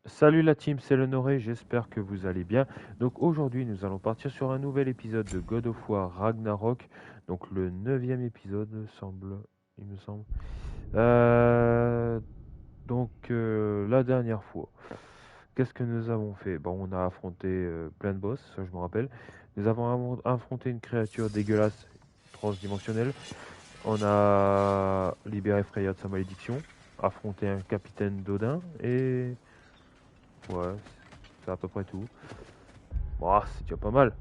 Salut la team, c'est l'Honoré, j'espère que vous allez bien. Donc aujourd'hui nous allons partir sur un nouvel épisode de God of War Ragnarok, donc le neuvième épisode il me semble. Euh, la dernière fois, qu'est-ce que nous avons fait? Bon, on a affronté plein de boss, ça je me rappelle. Nous avons affronté une créature dégueulasse transdimensionnelle. On a libéré Freya de sa malédiction, affronté un capitaine d'Odin et ouais, c'est à peu près tout. Bon, c'est déjà pas mal.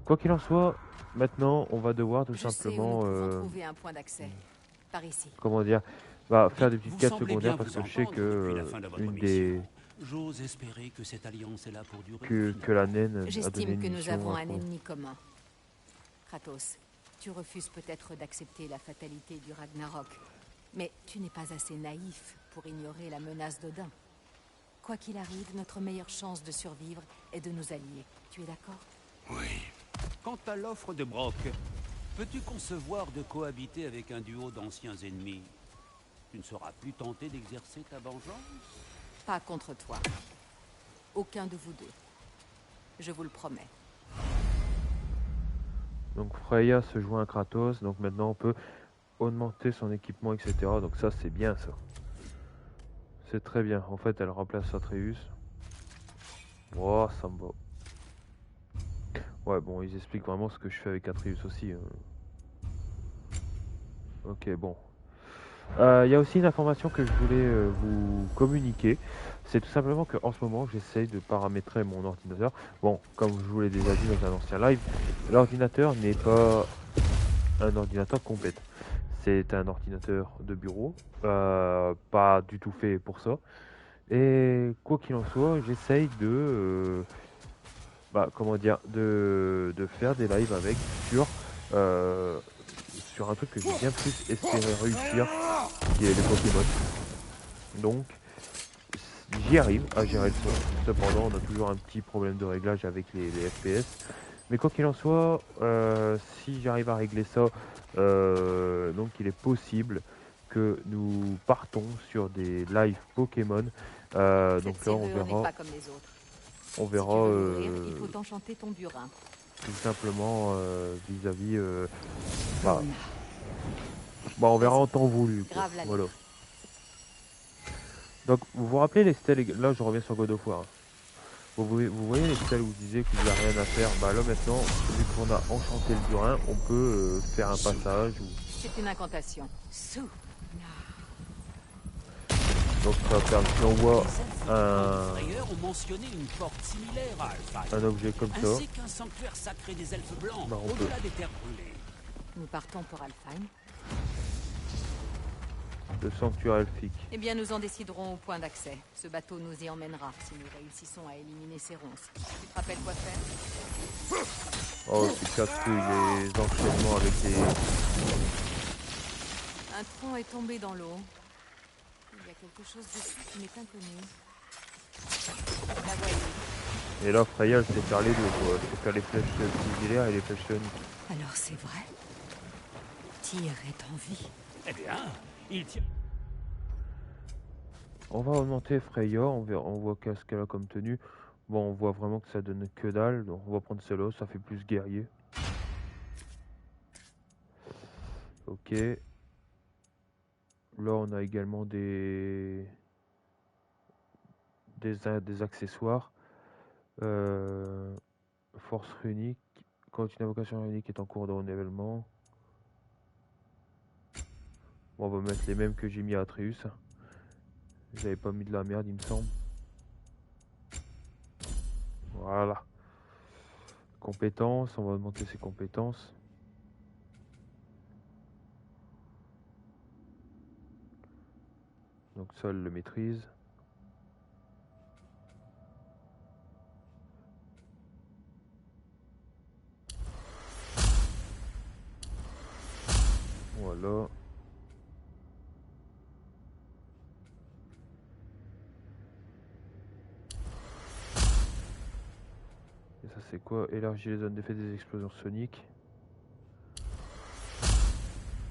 Quoi qu'il en soit, maintenant, on va devoir tout Je sais où nous simplement, pouvons trouver un point d'accès. Par ici. comment dire, bah, faire des petites Vous quêtes semblez secondaires bien parce vous que je sais que entendre depuis la fin de votre une mission. des J'ose espérer que cette alliance est là pour durer, que la finalement. naine a donné J'estime une que nous mission avons à un fond. ennemi commun. Kratos, tu refuses peut-être d'accepter la fatalité du Ragnarok. Mais tu n'es pas assez naïf pour ignorer la menace d'Odin. Quoi qu'il arrive, notre meilleure chance de survivre est de nous allier. Tu es d'accord? Oui. Quant à l'offre de Brock, peux-tu concevoir de cohabiter avec un duo d'anciens ennemis? Tu ne seras plus tenté d'exercer ta vengeance? Pas contre toi. Aucun de vous deux. Je vous le promets. Donc Freya se joint à Kratos, donc maintenant on peut augmenter son équipement, etc. Donc ça c'est bien ça. C'est très bien. En fait, elle remplace Atreus. Oh, ça me va. Ouais, bon, ils expliquent vraiment ce que je fais avec Atreus aussi. Ok, bon. Il y a aussi une information que je voulais vous communiquer. C'est tout simplement qu'en ce moment, j'essaye de paramétrer mon ordinateur. Bon, comme je vous l'ai déjà dit dans un ancien live, l'ordinateur n'est pas un ordinateur complet. C'est un ordinateur de bureau, pas du tout fait pour ça. Et quoi qu'il en soit, j'essaye comment dire, de faire des lives avec euh, sur un truc que j'ai bien plus espéré réussir, qui est les Pokémon. Donc, j'y arrive à gérer le son. Cependant, on a toujours un petit problème de réglage avec les FPS. Mais quoi qu'il en soit, si j'arrive à régler ça, donc il est possible que nous partons sur des lives Pokémon. Donc Cette là, serrure n'est pas comme les autres. on Si tu verra veux l'ouvrir, il faut enchanter ton burin. tout simplement vis-à-vis. Bah, on verra en temps voulu. Quoi. Grave la Voilà. lettre. Donc, vous vous rappelez les stèles, là je reviens sur God of War. Hein. Vous voyez les stèles où vous disiez qu'il n'y a rien à faire. Bah là maintenant, vu qu'on a enchanté le burin, on peut faire un passage. C'est une incantation. Sous. Donc ça va faire, si on voit Les elfes ont mentionné une porte similaire à Alpha, un objet comme ça, ainsi qu'un sanctuaire sacré des elfes blancs, bah, on peut. au-delà des terres brûlées. Nous partons pour Alfheim. Le sanctuaire elfique. Eh bien, nous en déciderons au point d'accès. Ce bateau nous y emmènera si nous réussissons à éliminer ces ronces. Tu te rappelles quoi faire? Oh, c'est casse-couille les enchaînements avec les. Un tronc est tombé dans l'eau. Il y a quelque chose dessus qui m'est inconnu. La voyez. Et là, Freya, elle sait faire les deux, quoi. Elle sait faire les flèches similaires et les flèches soniques. Alors c'est vrai. Tyr est en vie. Eh bien, il tient... On va augmenter Freya, on voit qu'est-ce qu'elle a comme tenue. Bon, on voit vraiment que ça donne que dalle, donc on va prendre celle-là, ça fait plus guerrier. Ok. Là, on a également des accessoires. Force runique. Quand une invocation runique est en cours de renouvellement. Bon, on va mettre les mêmes que j'ai mis à Atreus. J'avais pas mis de la merde, il me semble. Voilà. Compétences, on va augmenter ses compétences. Donc ça, elle le maîtrise. Voilà. Et ça c'est quoi? Élargir les zones d'effet des explosions soniques.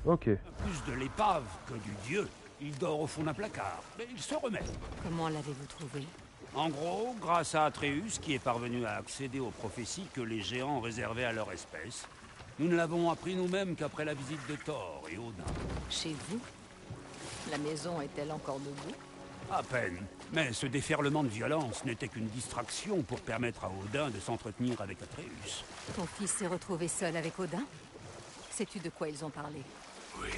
Ok. Plus de l'épave que du dieu. Il dort au fond d'un placard, mais il se remet. Comment l'avez-vous trouvé? En gros, grâce à Atreus, qui est parvenu à accéder aux prophéties que les géants réservaient à leur espèce, nous ne l'avons appris nous-mêmes qu'après la visite de Thor et Odin. Chez vous? La maison est-elle encore debout? À peine. Mais ce déferlement de violence n'était qu'une distraction pour permettre à Odin de s'entretenir avec Atreus. Ton fils s'est retrouvé seul avec Odin? Sais-tu de quoi ils ont parlé? Oui.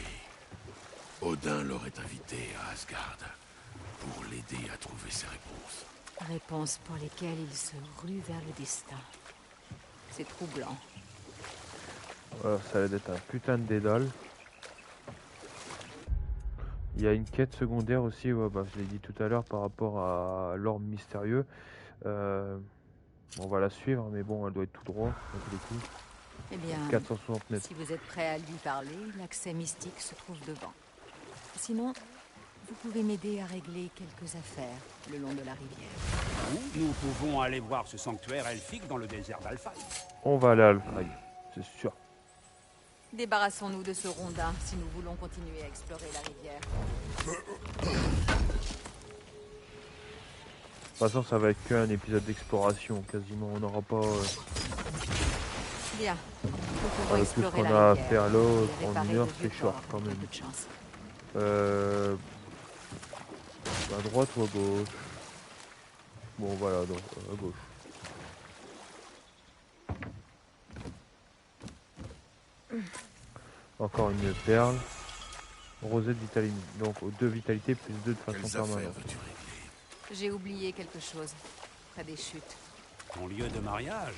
Odin l'aurait invité à Asgard pour l'aider à trouver ses réponses. Réponses pour lesquelles il se rue vers le destin. C'est troublant. Voilà, ça va être un putain de dédale. Il y a une quête secondaire aussi, ouais, bah, je l'ai dit tout à l'heure par rapport à l'orbe mystérieux. On va la suivre, mais bon, elle doit être tout droit, à tous les coups. Eh bien, 460 mètres. si vous êtes prêt à lui parler, l'accès mystique se trouve devant. Sinon, vous pouvez m'aider à régler quelques affaires le long de la rivière. Ou nous pouvons aller voir ce sanctuaire elfique dans le désert d'Alpha. On va aller à Alfred, c'est sûr. Débarrassons-nous de ce rondin si nous voulons continuer à explorer la rivière. De toute façon, ça va être qu'un épisode d'exploration, quasiment. On n'aura pas Bien. Nous pouvons tout ce explorer qu'on la a à rivière. faire là. Et En réparer une heure, le c'est vieux short port quand avec même. un peu de chance. À droite ou à gauche? Bon, voilà, à gauche. Encore une perle. Rosette vitalité. Donc 2 vitalités plus 2 de façon Quelles affaires permanente. veux-tu régler? J'ai oublié quelque chose. Près des chutes. Ton lieu de mariage?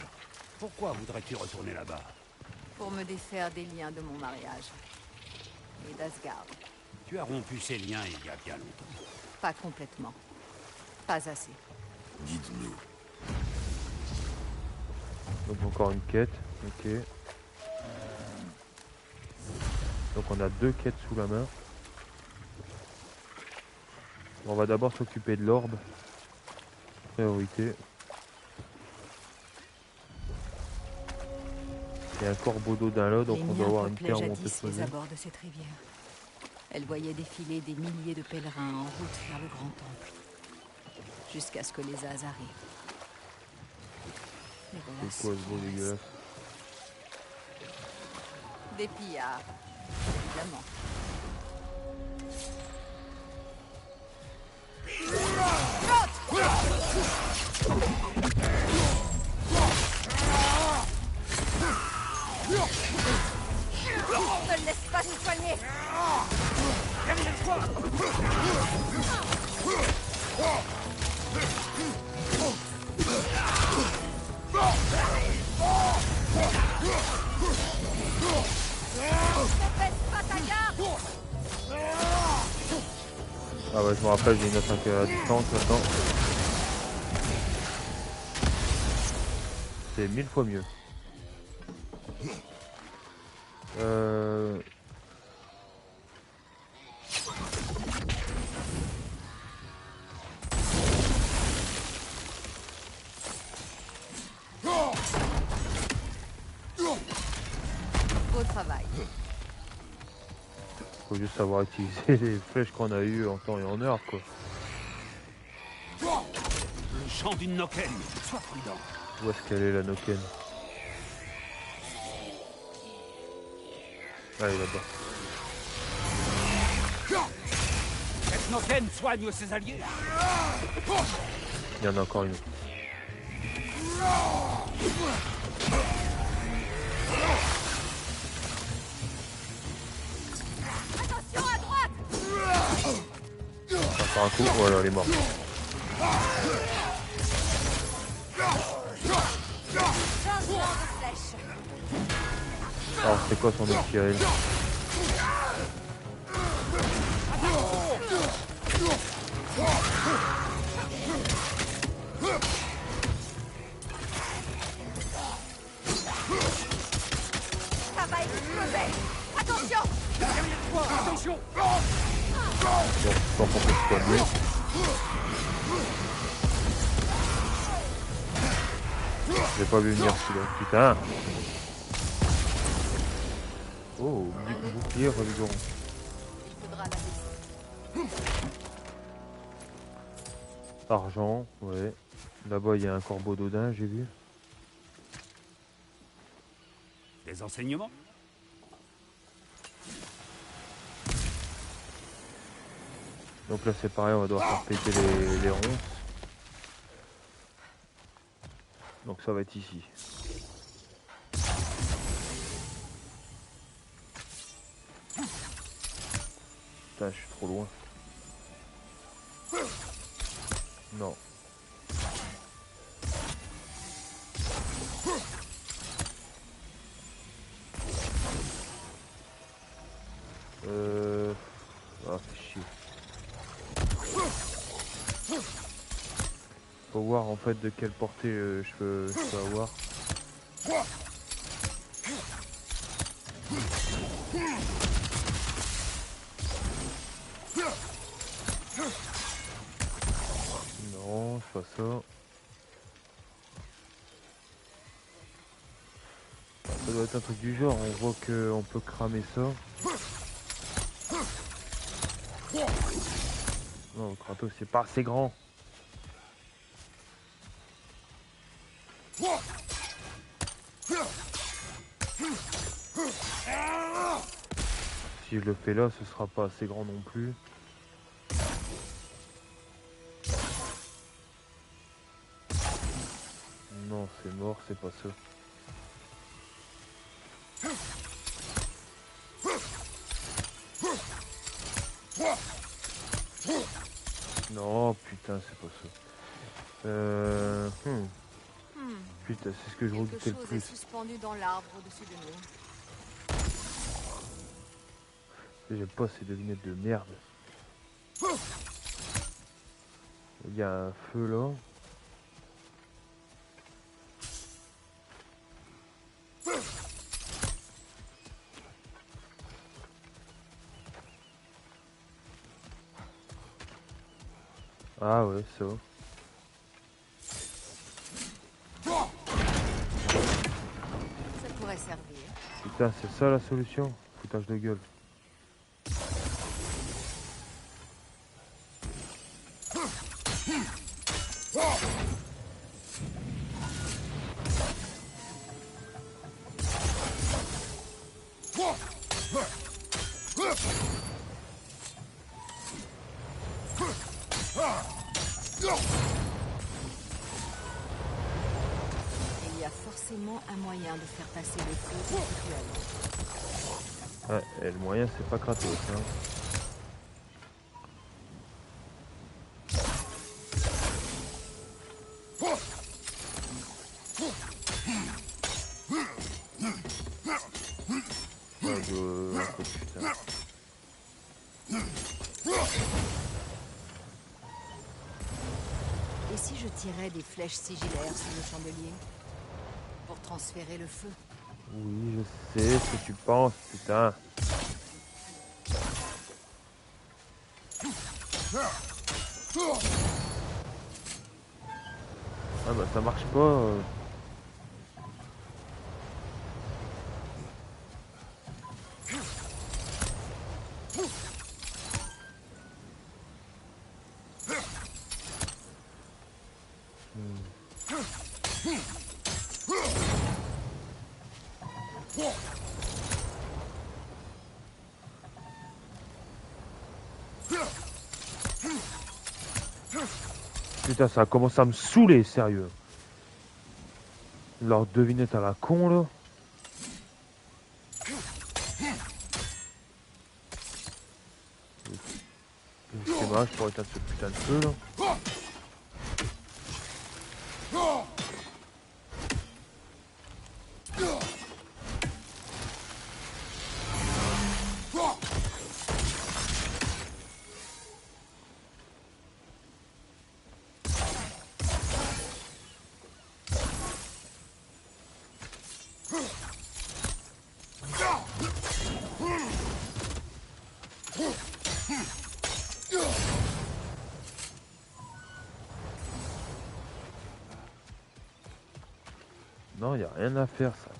Pourquoi voudrais-tu retourner là-bas? Pour me défaire des liens de mon mariage. Et d'Asgard. Tu as rompu ces liens il y a bien longtemps. Pas complètement. Pas assez. Guide-nous. Donc encore une quête. Ok. Donc on a 2 quêtes sous la main. On va d'abord s'occuper de l'orbe. Priorité. Il y a un corbeau d'eau d'un lot, donc Les on doit miens avoir une peuplaient pierre où on peut jadis se les poser. abords de cette rivière. Elle voyait défiler des milliers de pèlerins en route vers le grand temple. Jusqu'à ce que les As arrivent. Et voilà C'est quoi ce beau dégueulasse? des pillards, évidemment. Ne le laisse pas se soigner. Ne baisse pas ta garde. Ah ouais, je me rappelle, j'ai une attaque à distance maintenant. C'est 1000 fois mieux. Beau travail. Faut juste savoir utiliser les flèches qu'on a eues en temps et en heure, quoi. Le chant d'une Noken. Sois prudent. Où est-ce qu'elle est, la Noken? Ah, elle est là-bas. Cette Noken soigne ses alliés. Il y en a encore une autre. Attention à droite. Encore un coup, voilà, elle est morte. Changement de flèche. Alors, c'est quoi son autre tiré? Ça va exploser. Attention. Attention. Bon, je pense qu'on peut se soigner. J'ai pas vu venir celui-là, putain. Oh, bouclier revigorant. Il faudra la baisser. Argent, ouais. Là-bas, il y a un corbeau d'Odin, j'ai vu. Des enseignements? Donc là, c'est pareil, on va devoir faire péter les ronces. Donc ça va être ici. Putain, je suis trop loin. Non. Ah, fait chier. Faut voir en fait de quelle portée je peux avoir. Non, c'est pas ça. Ça doit être un truc du genre, on voit qu'on peut cramer ça. Non, le Kratos c'est pas assez grand. Si je le fais là, ce sera pas assez grand non plus. Non, c'est mort, c'est pas ça. Non, putain, c'est pas ça. Putain, c'est ce que je redoutais le Quelque chose plus. est suspendu dans l'arbre au-dessus de nous. J'aime pas ces devinettes de merde. Il y a un feu là. Ah ouais, ça. Ça pourrait servir. Putain, c'est ça la solution? Foutage de gueule. Il y a forcément un moyen de faire passer le feu du rituel. Ouais, et le moyen c'est pas Kratos, hein. Putain. Et si je tirais des flèches sigillaires sur le chandelier pour transférer le feu? Oui, je sais ce que tu penses, putain. Ah bah ça marche pas. Putain, ça a commencé à me saouler, sérieux. Leur devinette à la con, là. C'est dommage pour éteindre ce putain de feu, là. Non, y a rien à faire, ça.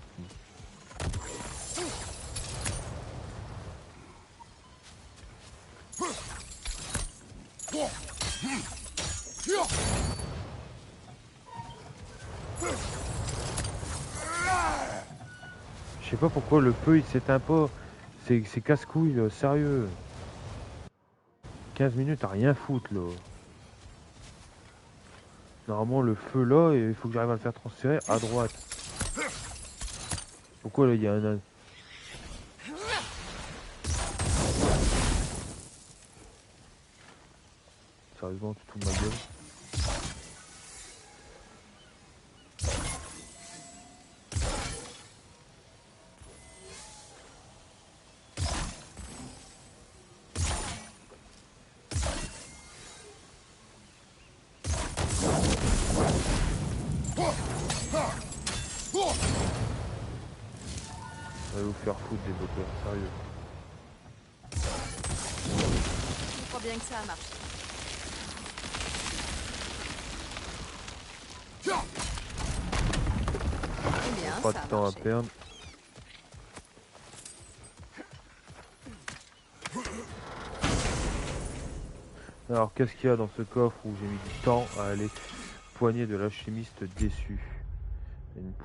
Je sais pas pourquoi le feu il s'éteint pas. C'est casse-couille, là, sérieux. 15 minutes à rien foutre là. Normalement le feu là, il faut que j'arrive à le faire transférer à droite. Pourquoi là il y a un... Sérieusement, tu te fous de ma gueule. Allez vous faire foutre, développeurs, sérieux. Je crois bien que ça a marché. Eh bien, Pas ça de a temps à marché. perdre. Alors qu'est-ce qu'il y a dans ce coffre où j'ai mis du temps à aller? Poignée de l'alchimiste déçu.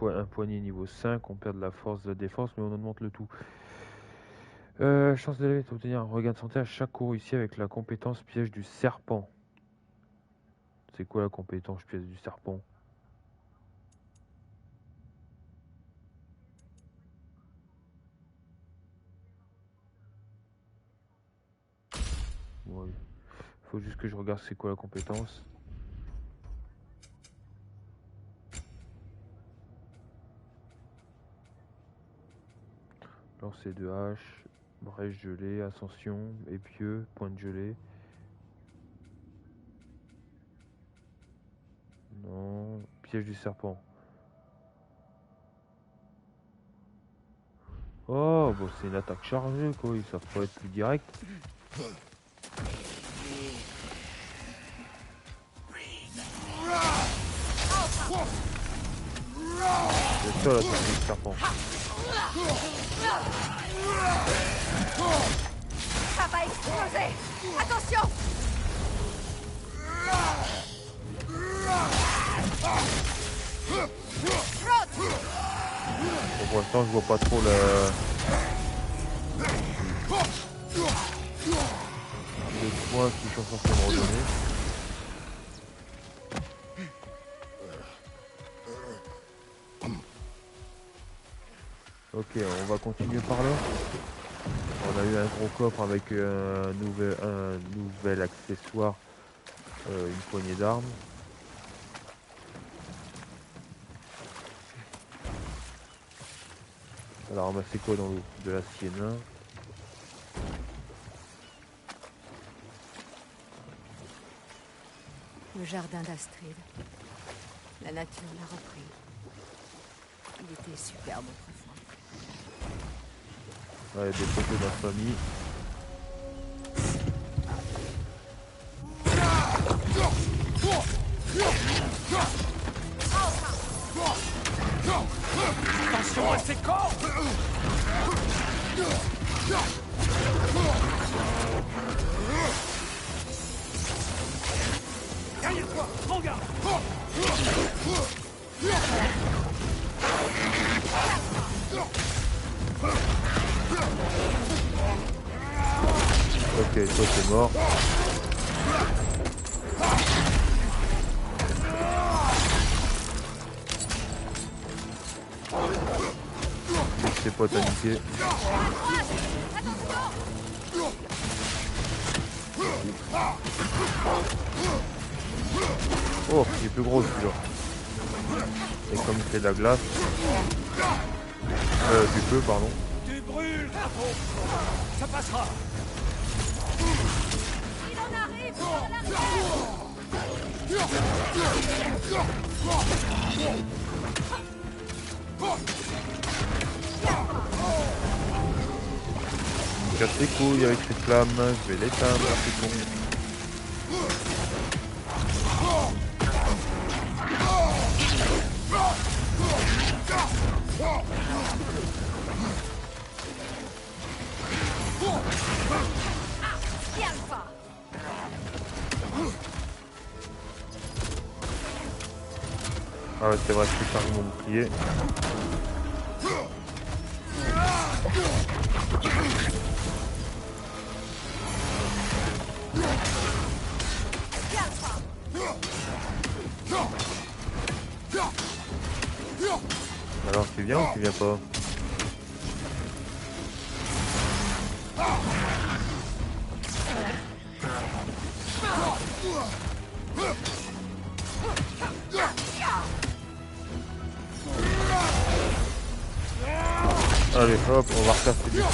Un poignet niveau 5, on perd de la force de la défense, mais on augmente le tout. Chance d'élever d'obtenir un regain de santé à chaque cours ici avec la compétence piège du serpent. C'est quoi la compétence piège du serpent? Ouais. Faut juste que je regarde c'est quoi la compétence. Lancer de hache, brèche gelée, ascension, épieu, point de gelée. Non, piège du serpent. Oh, bon, c'est une attaque chargée quoi, ils savent pas être plus direct. C'est ça l'attaque du serpent. Ça va exploser! Attention! Bon, pour l'instant, je vois pas trop le point qu'ils sont censés me redonner. Ok, on va continuer par là. On a eu un gros coffre avec un nouvel accessoire, une poignée d'armes. Alors ramasser quoi dans l'eau? De la sienna. Le jardin d'Astrid. La nature l'a repris. Il était superbe autrefois. Ouais, des photos de la famille. Attention à ces corps! Derrière toi, prends garde! Ok, toi c'est mort. C'est pas paniqué. Oh, il est plus gros celui-là. Et comme il fait de la glace. Du feu, pardon. Tu brûles, drapeau! Ça passera! Il en arrive à l'arrière! Il me casse les couilles avec cette flamme. Je vais l'éteindre, c'est bon. Ah ouais, c'est vrai, je peux charger mon bouclier. Alors, tu viens ou tu viens pas? Allez, hop, on va refaire du coup.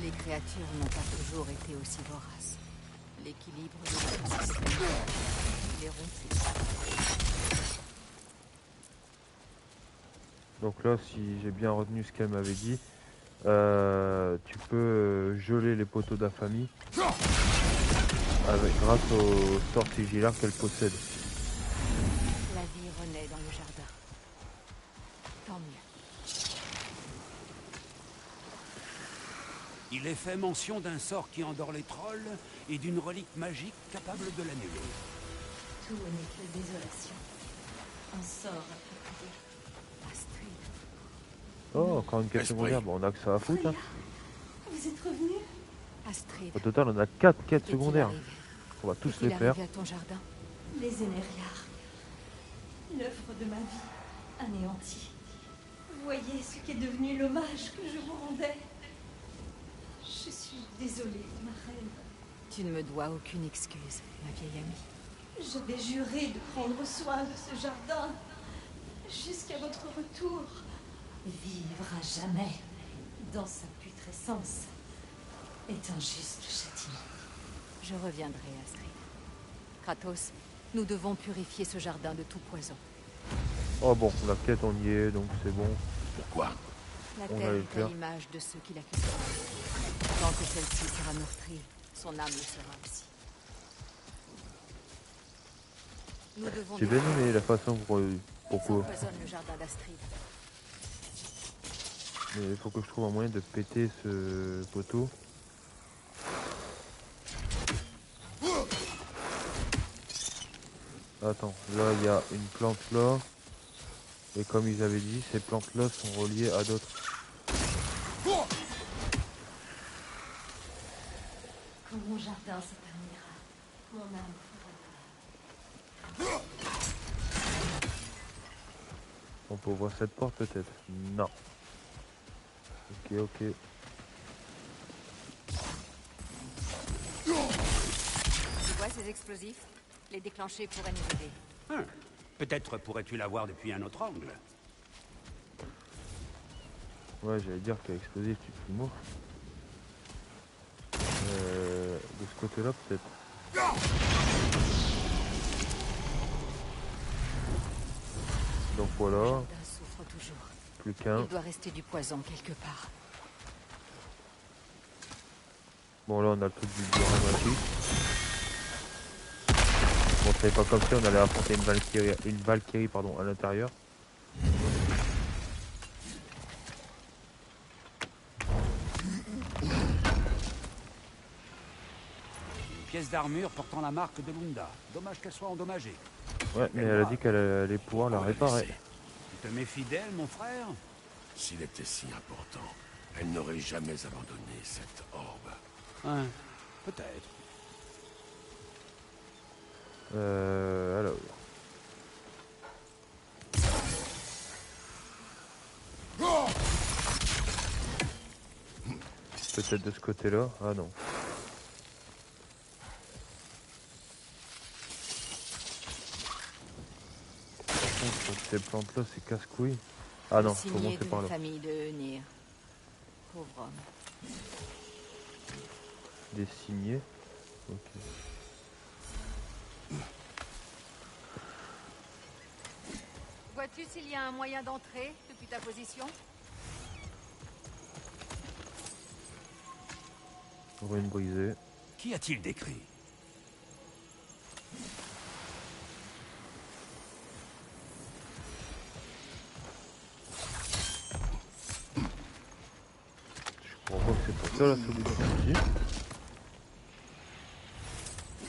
Les créatures n'ont pas toujours été aussi voraces. L'équilibre de l'écosystème est rompu. Donc là, si j'ai bien retenu ce qu'elle m'avait dit, tu peux geler les poteaux d'affamie grâce au sort sigillaire qu'elle possède. La vie renaît dans le jardin. Tant mieux. Il est fait mention d'un sort qui endort les trolls et d'une relique magique capable de l'annuler. Tout n'est que désolation. Un sort appliqué. Astrid, Oh, encore une quête Esprit. secondaire, bon, on a que ça à foutre. Hein. Vous êtes revenu? Astrid, Au total, on a 4 quêtes qu'est-il secondaires. arrivé? On va tous Qu'est-il les faire. arrivé à ton jardin? Les Énériards. L'œuvre de ma vie, anéantie. Voyez ce qu'est devenu l'hommage que je vous rendais. Je suis désolée, ma reine. Tu ne me dois aucune excuse, ma vieille amie. J'avais juré de prendre soin de ce jardin jusqu'à votre retour. Vivre à jamais dans sa putrescence est un juste châtiment. Je reviendrai, Astrid. Kratos, nous devons purifier ce jardin de tout poison. Oh bon, la quête on y est, donc c'est bon. Pourquoi? La On va terre le est à faire. l'image de ceux qui l'accuseront. Tant que celle-ci sera meurtrie, son âme le sera aussi. Nous devons J'ai bien aimé la façon pourquoi. empoisonne le jardin d'Astrid. Mais il faut que je trouve un moyen de péter ce poteau. Attends, là il y a une plante là. Et comme ils avaient dit, ces plantes là sont reliées à d'autres. Quand mon jardin se terminera, mon âme fera part. On peut ouvrir cette porte peut-être? Non. Ok, ok. Tu vois ces explosifs? Les déclencher pourrait nous aider. Peut-être pourrais-tu la voir depuis un autre angle. Ouais, j'allais dire qu'à explosif tu te mouffe. De ce côté-là peut-être. Donc Le voilà, jardin souffre toujours. plus qu'un. Il doit rester du poison quelque part. Bon là on a le truc du burin magique. Bon c'est pas comme si on allait affronter une Valkyrie pardon, à l'intérieur. Une pièce d'armure portant la marque de Lunda. Dommage qu'elle soit endommagée. Ouais, mais elle a dit qu'elle allait pouvoir la réparer. Tu te méfies d'elle, mon frère? S'il était si important, elle n'aurait jamais abandonné cette orbe. Hein, peut-être. Alors. Peut-être de ce côté-là. Ah non. Par contre, ces plantes-là, c'est casse-couilles. Ah non, faut Signé monter de par la là. famille de Nir. Pauvre homme. Des signés. Ok. Vois-tu s'il y a un moyen d'entrer depuis ta position? Ruine brisée. Qui a-t-il décrit? Je c'est pas ça la solution aussi.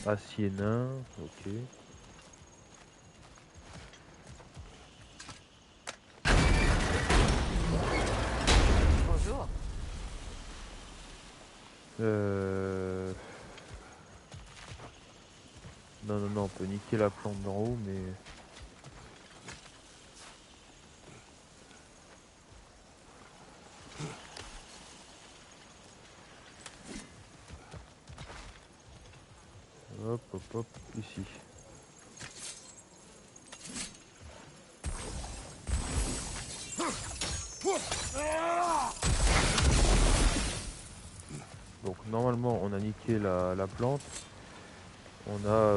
Acier nain, ok. Bonjour. Non, on peut niquer la plante d'en haut, mais... Hop, ici. Donc normalement on a niqué la plante. On a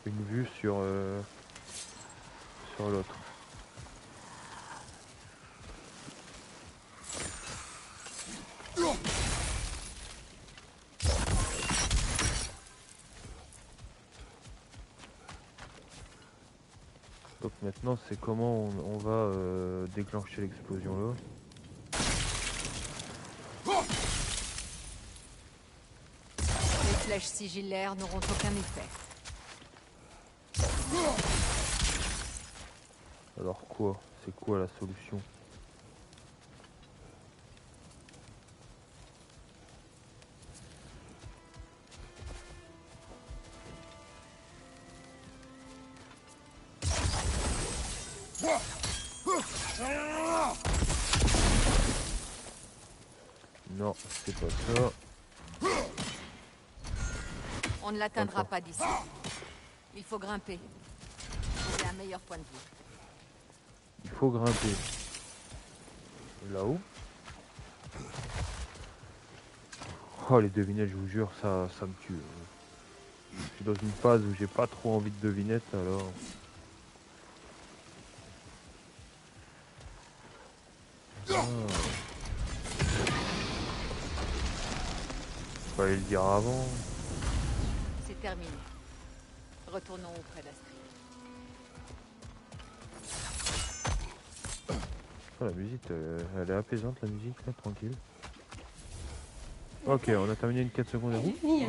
une vue sur l'autre. Donc maintenant c'est comment on va déclencher l'explosion là. Les flèches sigillaires n'auront aucun effet. Alors quoi? C'est quoi la solution? Non, c'est pas ça. On ne l'atteindra pas d'ici. Il faut grimper. C'est un meilleur point de vue. Il faut grimper. Là-haut. Oh les devinettes, je vous jure, ça me tue. Je suis dans une phase où j'ai pas trop envie de devinettes alors. Fallait le dire avant. C'est terminé. Retournons auprès d'Astrid. Oh, la musique, elle est apaisante la musique, là, tranquille. Ok, on a terminé une 4 secondes à vous. Oui,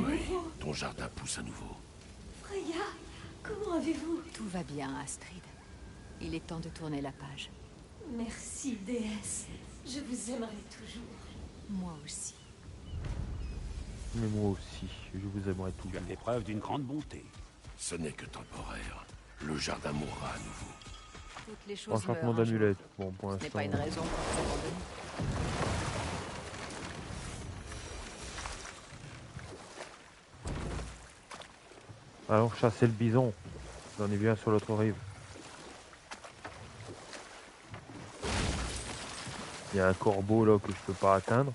Ton jardin pousse à nouveau. Freya, comment avez-vous? Tout va bien, Astrid. Il est temps de tourner la page. Merci, déesse. Je vous aimerai toujours. Moi aussi. Mais moi aussi, je vous aimerais Tu toujours. as fait preuve d'une grande bonté. Ce n'est que temporaire. Le jardin mourra à nouveau. Toutes les choses Enchantement meurent un jour. d'amulette. Bon, pour Ce n'est l'instant. pas une raison pour vous abandonner. Allons chasser le bison. J'en ai vu un sur l'autre rive. Il y a un corbeau là que je peux pas atteindre.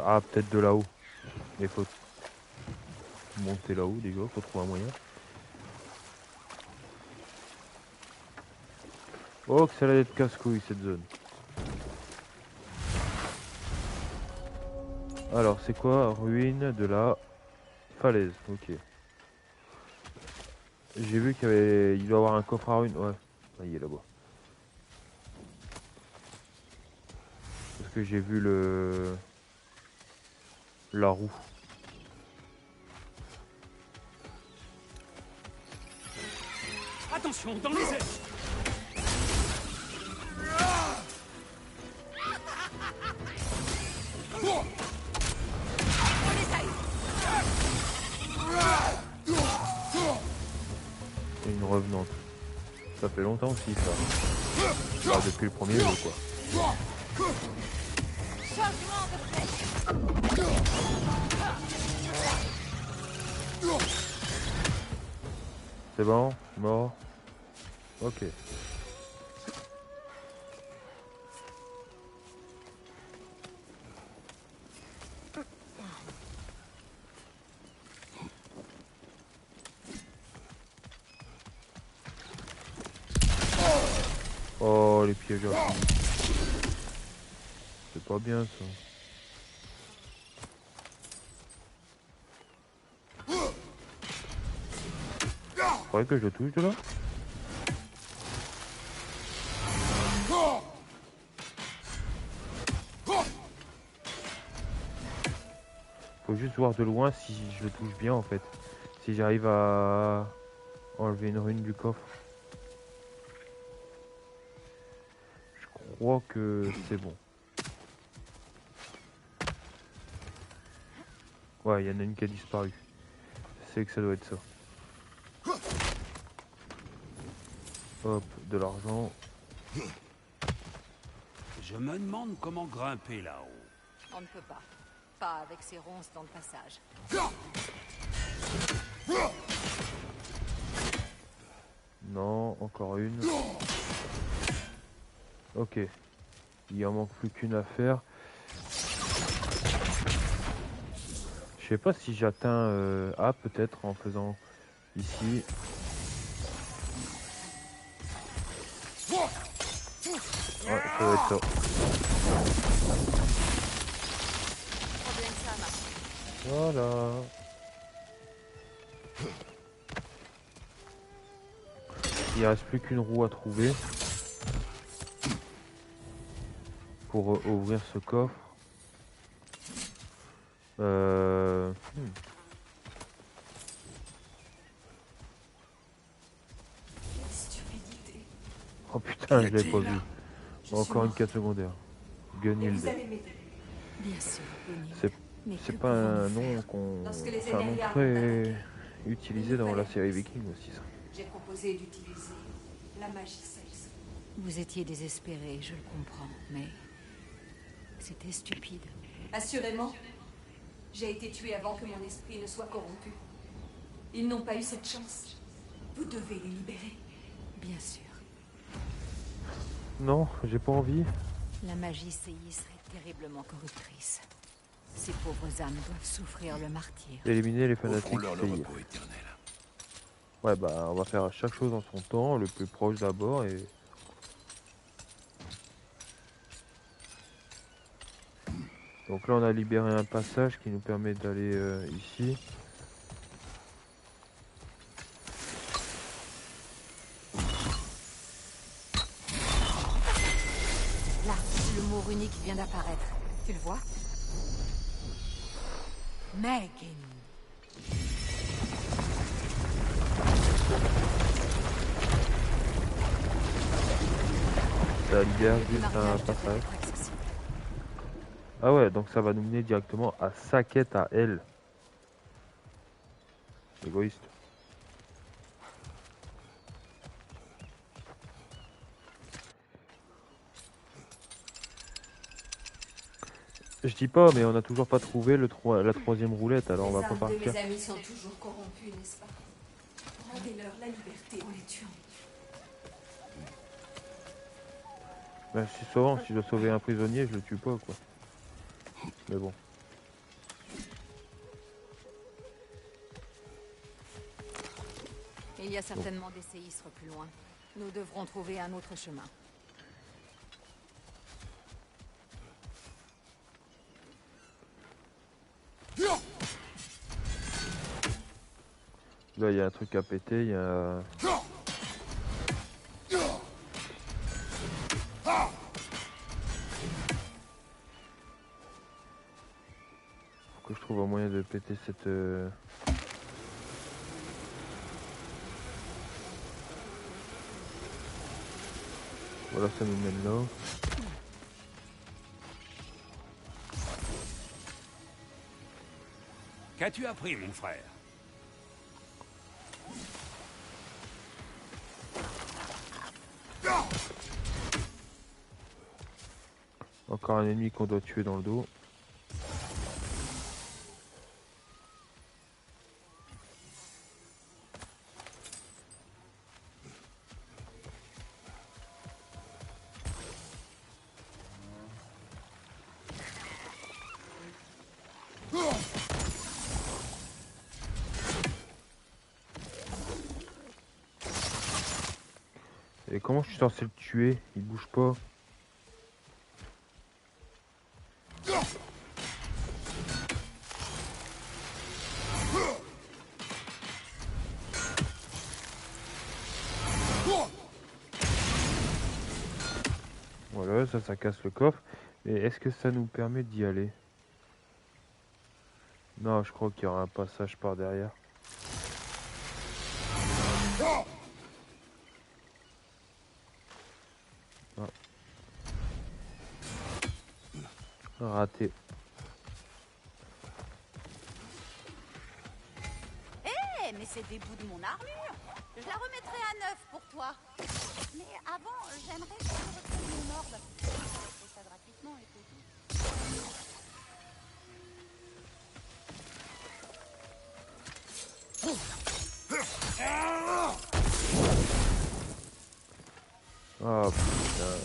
Ah, peut-être de là-haut. Mais faut monter là-haut déjà, faut trouver un moyen. Oh, que ça allait être casse-couille cette zone. Alors, c'est quoi? Ruine de la falaise. Ok. J'ai vu qu'il y avait... Il doit y avoir un coffre à ruine. Ouais, ah, il est là-bas. Parce que j'ai vu la roue. Attention, dans les airs! Et une revenante. Ça fait longtemps aussi ça. Bah, depuis le premier jeu quoi. Changement de flèche. C'est bon? Mort? Ok. Oh les pièges à filles. C'est pas bien ça. Faudrait que je le touche de là. juste voir de loin si je le touche bien en fait. Si j'arrive à enlever une rune du coffre. Je crois que c'est bon. Ouais, il y en a une qui a disparu. Je sais que ça doit être ça. Hop, de l'argent. Je me demande comment grimper là-haut. On ne peut pas. Pas avec ces ronces dans le passage. Non, encore une. Ok. Il en manque plus qu'une à faire. Je sais pas si j'atteins A peut-être en faisant ici. Ouais, ça doit être ça. Voilà. Il reste plus qu'une roue à trouver pour ouvrir ce coffre. Stupidité. Oh putain, je l'ai pas vu. Je Encore suis une quête secondaire. Gunhild. Vous allez m'aider. Bien sûr, Gunhild. C'est Mais c'est que pas un pouvons-nous nom faire qu'on... Lorsque les C'est un nom Eneria très utilisé dans la série Viking aussi, ça. J'ai proposé d'utiliser la magie Celeste. Vous étiez désespéré, je le comprends, mais c'était stupide. Assurément, j'ai été tué avant que mon esprit ne soit corrompu. Ils n'ont pas eu cette chance. Vous devez les libérer. Bien sûr. Non, j'ai pas envie. La magie Séis est terriblement corruptrice. Ces pauvres âmes doivent souffrir le martyre. Éliminer les fanatiques. Offrons-leur le c'est- repos éternel. Ouais, bah, on va faire chaque chose en son temps, le plus proche d'abord et... Donc là, on a libéré un passage qui nous permet d'aller ici. Là, le mot runique vient d'apparaître. Tu le vois? Megan. Ça libère Le juste un mariage devrait passage. être accessible. Ah ouais, donc ça va nous mener directement à sa quête à elle. Égoïste. Je dis pas, mais on n'a toujours pas trouvé la troisième roulette, alors on va pas Les âmes de partir. mes amis sont toujours corrompues, n'est-ce pas? Rendez-leur la liberté en les tuant. Ben, souvent, si je dois sauver un prisonnier, je le tue pas, quoi. Mais bon. Il y a certainement des séisres plus loin. Nous devrons trouver un autre chemin. Là, il y a un truc à péter, il y a... Faut que je trouve un moyen de péter cette... Voilà, ça nous mène là. Qu'as-tu appris, mon frère? Encore un ennemi qu'on doit tuer dans le dos. Et comment je suis censé le tuer? Il bouge pas. Voilà, ça casse le coffre. Mais est-ce que ça nous permet d'y aller? Non, je crois qu'il y aura un passage par derrière. Ah. Raté. Mais c'est des bouts de mon armure. Je la remettrai à neuf pour toi. Mais avant, j'aimerais que tu retrouves mon orbe. Je fais ça gratuitement et tout. Ah putain.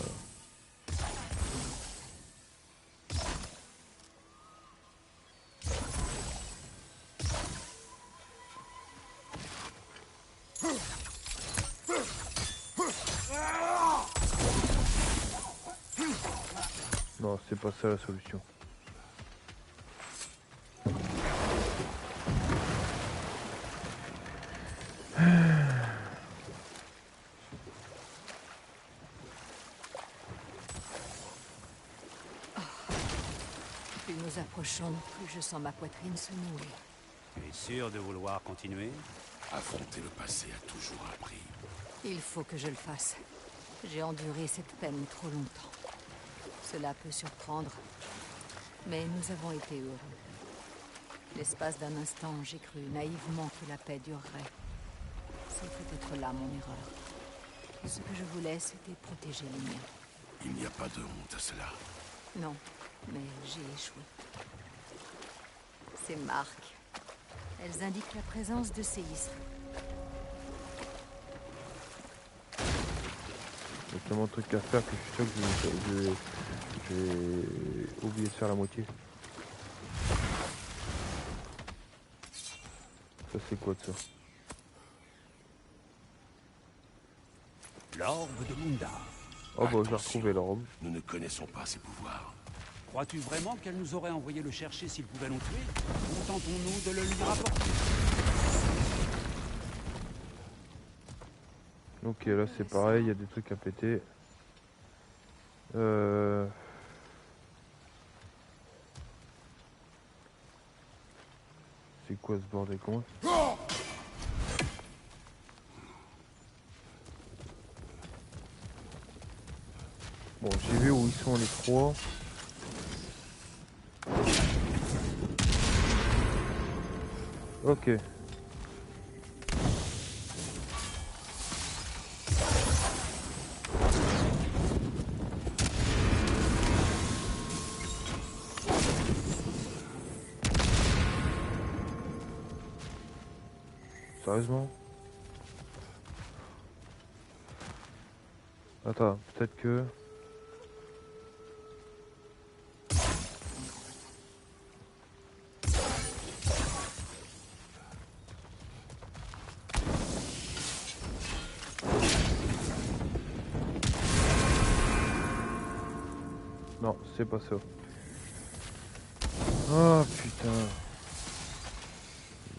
Non, c'est pas ça la solution. Plus nous approchons, plus je sens ma poitrine se nouer. Tu es sûr de vouloir continuer? Affronter le passé a toujours un prix. Il faut que je le fasse. J'ai enduré cette peine trop longtemps. Cela peut surprendre, mais nous avons été heureux. L'espace d'un instant, j'ai cru naïvement que la paix durerait. C'est peut-être là mon erreur. Ce que je voulais, c'était protéger les miens. Il n'y a pas de honte à cela. Non, mais j'ai échoué. Ces marques, elles indiquent la présence de séismes. Il y a tellement de trucs à faire que je suis sûr que j'ai oublié de faire la moitié. Ça c'est quoi de ça? L'orbe de Munda. Oh bah j'ai Attention, retrouvé l'orbe. Nous ne connaissons pas ses pouvoirs. Crois-tu vraiment qu'elle nous aurait envoyé le chercher s'il pouvait nous tuer? Ou tentons-nous de le lui rapporter? Ok, là c'est pareil, il y a des trucs à péter. C'est quoi ce bordel? Comment? Bon, j'ai vu où ils sont les trois. Ok. Sérieusement? Attends, peut-être que... Non, c'est pas ça. Oh putain.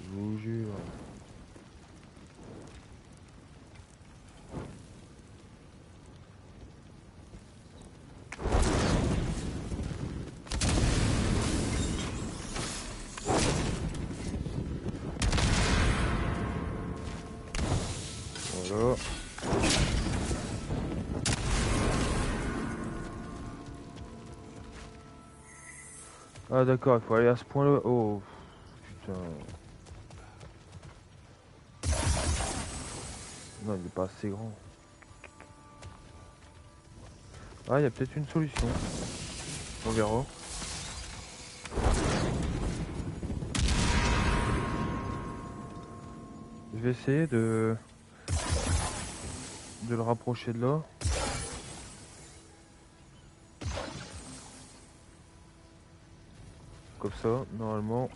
Je vous jure. Voilà. Ah d'accord, il faut aller à ce point-là. Oh putain. Non, il n'est pas assez grand. Ah, il y a peut-être une solution. On verra. Je vais essayer de le rapprocher de là. Comme ça, normalement.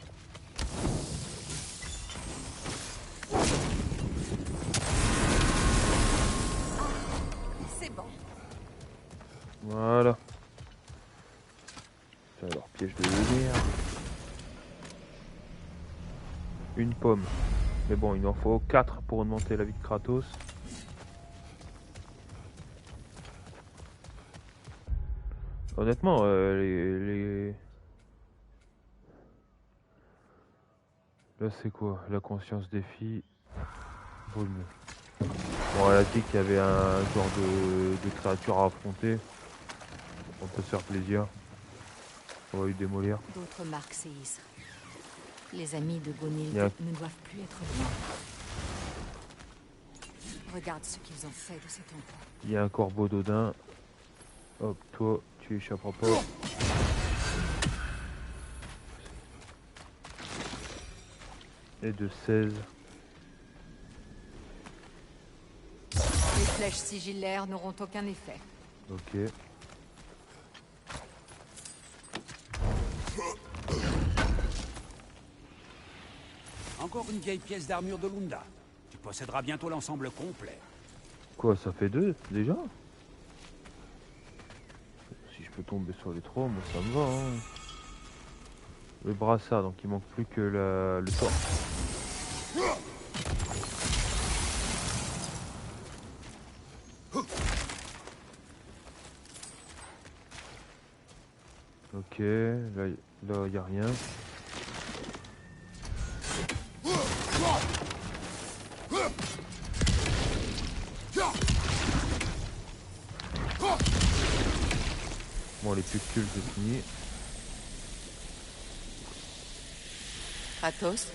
C'est bon. Voilà. C'est leur piège de lumière. Une pomme. Mais bon, il en faut 4 pour augmenter la vie de Kratos. Honnêtement, Là, c'est quoi? La conscience des filles. Brune. Bon, elle a dit qu'il y avait un genre de créature à affronter. On peut se faire plaisir. On va lui démolir. D'autres marques séisses. Les amis de Gunhild Il y a- ne doivent plus être bien. Regarde ce qu'ils ont fait de cet endroit. Il y a un corbeau d'Odin. Hop, toi, tu échapperas pas. Et de 16. Les flèches sigillaires n'auront aucun effet. Ok. Encore une vieille pièce d'armure de Lunda. Tu posséderas bientôt l'ensemble complet. Quoi, ça fait 2 déjà? Si je peux tomber sur les 3, moi ça me va. Hein. Le brassard, donc il manque plus que le torse. Ok, là il n'y a rien. Bon, les pustules, c'est fini. Kratos,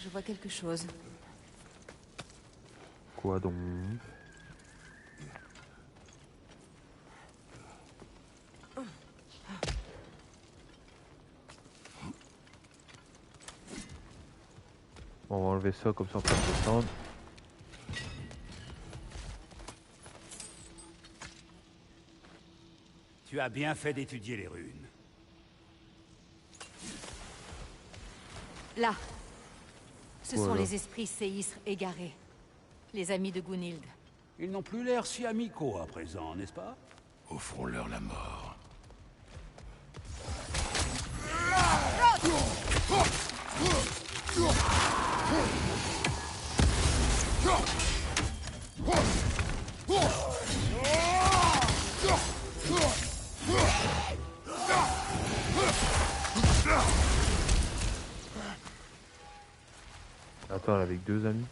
je vois quelque chose. Quoi donc? Bon, on va enlever ça, comme ça on peut descendre. Tu as bien fait d'étudier les runes. Là. Ce sont Voilà. les esprits séisres égarés. Les amis de Gunhild. Ils n'ont plus l'air si amicaux à présent, n'est-ce pas? Offrons-leur la mort. Attends, avec 2 amis.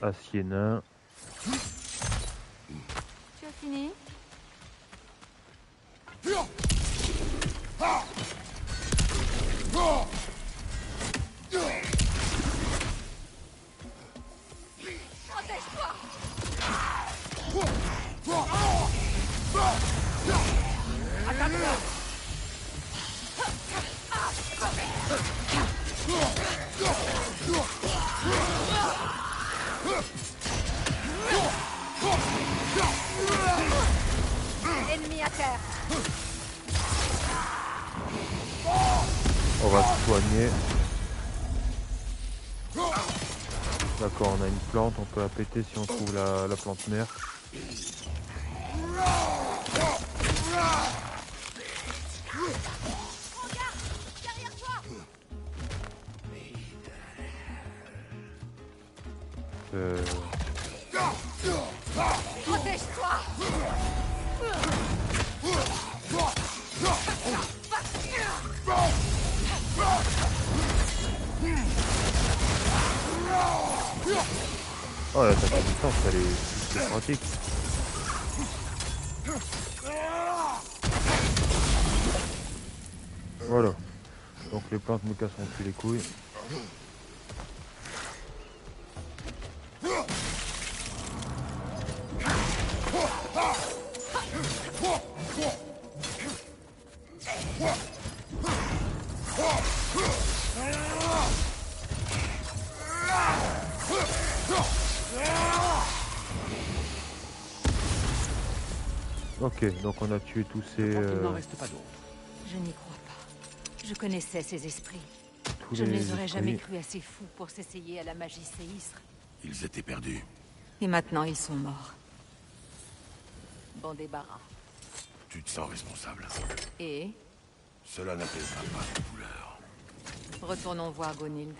Acier nain. Tu as fini? Ennemi à terre. On va se soigner. D'accord, on a une plante, on peut la péter si on trouve la plante mère. Derrière toi! Protège-toi! Oh, l'attaque à distance, c'est pratique. Voilà. Donc les plantes me casseront plus les couilles. Ok, donc on a tué tous ces... Il n'en reste pas d'autres. Je n'y crois pas. Je connaissais ces esprits. tous Je ne les les aurais jamais esprits. cru assez fous pour s'essayer à la magie séisre. Ils étaient perdus. Et maintenant, ils sont morts. Bon débarras. Tu te sens responsable. Et Cela n'apaisera pas la douleur. retournons voir Gunhild.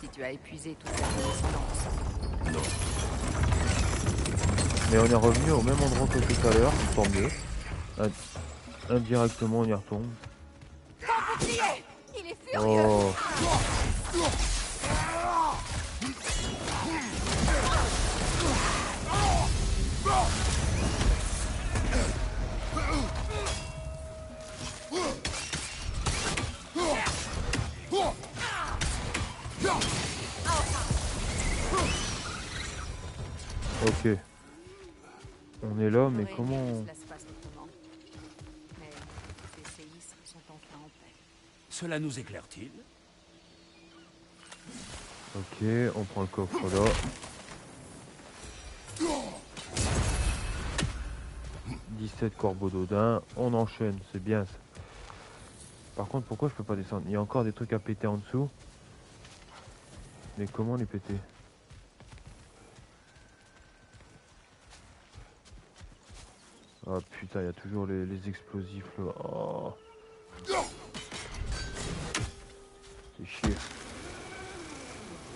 Si tu as épuisé toute ta descendance. Non. Mais on est revenu au même endroit que tout à l'heure, tant mieux. Indirectement on y retombe. Il est furieux. Oh. Ok. On est là, mais comment... Cela se passe autrement. Mais ces séismes sont enfin en paix. Cela nous éclaire-t-il? Ok, on prend le coffre là. 17 corbeaux d'Odin, on enchaîne, c'est bien ça. Par contre, pourquoi je peux pas descendre? Il y a encore des trucs à péter en dessous. Mais comment les péter? Oh putain, il y a toujours les explosifs là. Oh. C'est chier.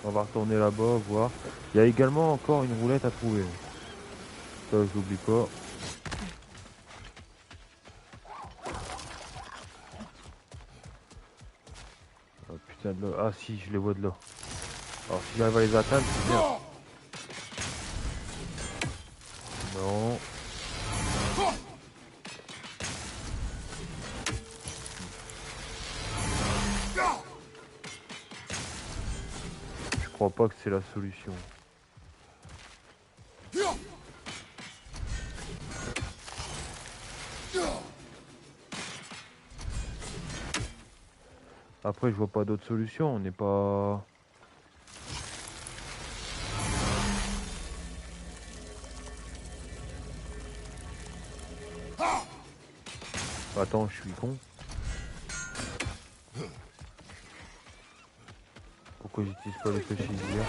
On va retourner là-bas, voir. Il y a également encore une roulette à trouver. Ça, je l'oublie pas. Oh putain de là. Ah si, je les vois de là. Alors si j'arrive à les atteindre, c'est bien. Non. Je crois pas que c'est la solution. Après, je vois pas d'autre solution. On n'est pas... Attends, je suis con. Pourquoi j'utilise pas les flèches hier?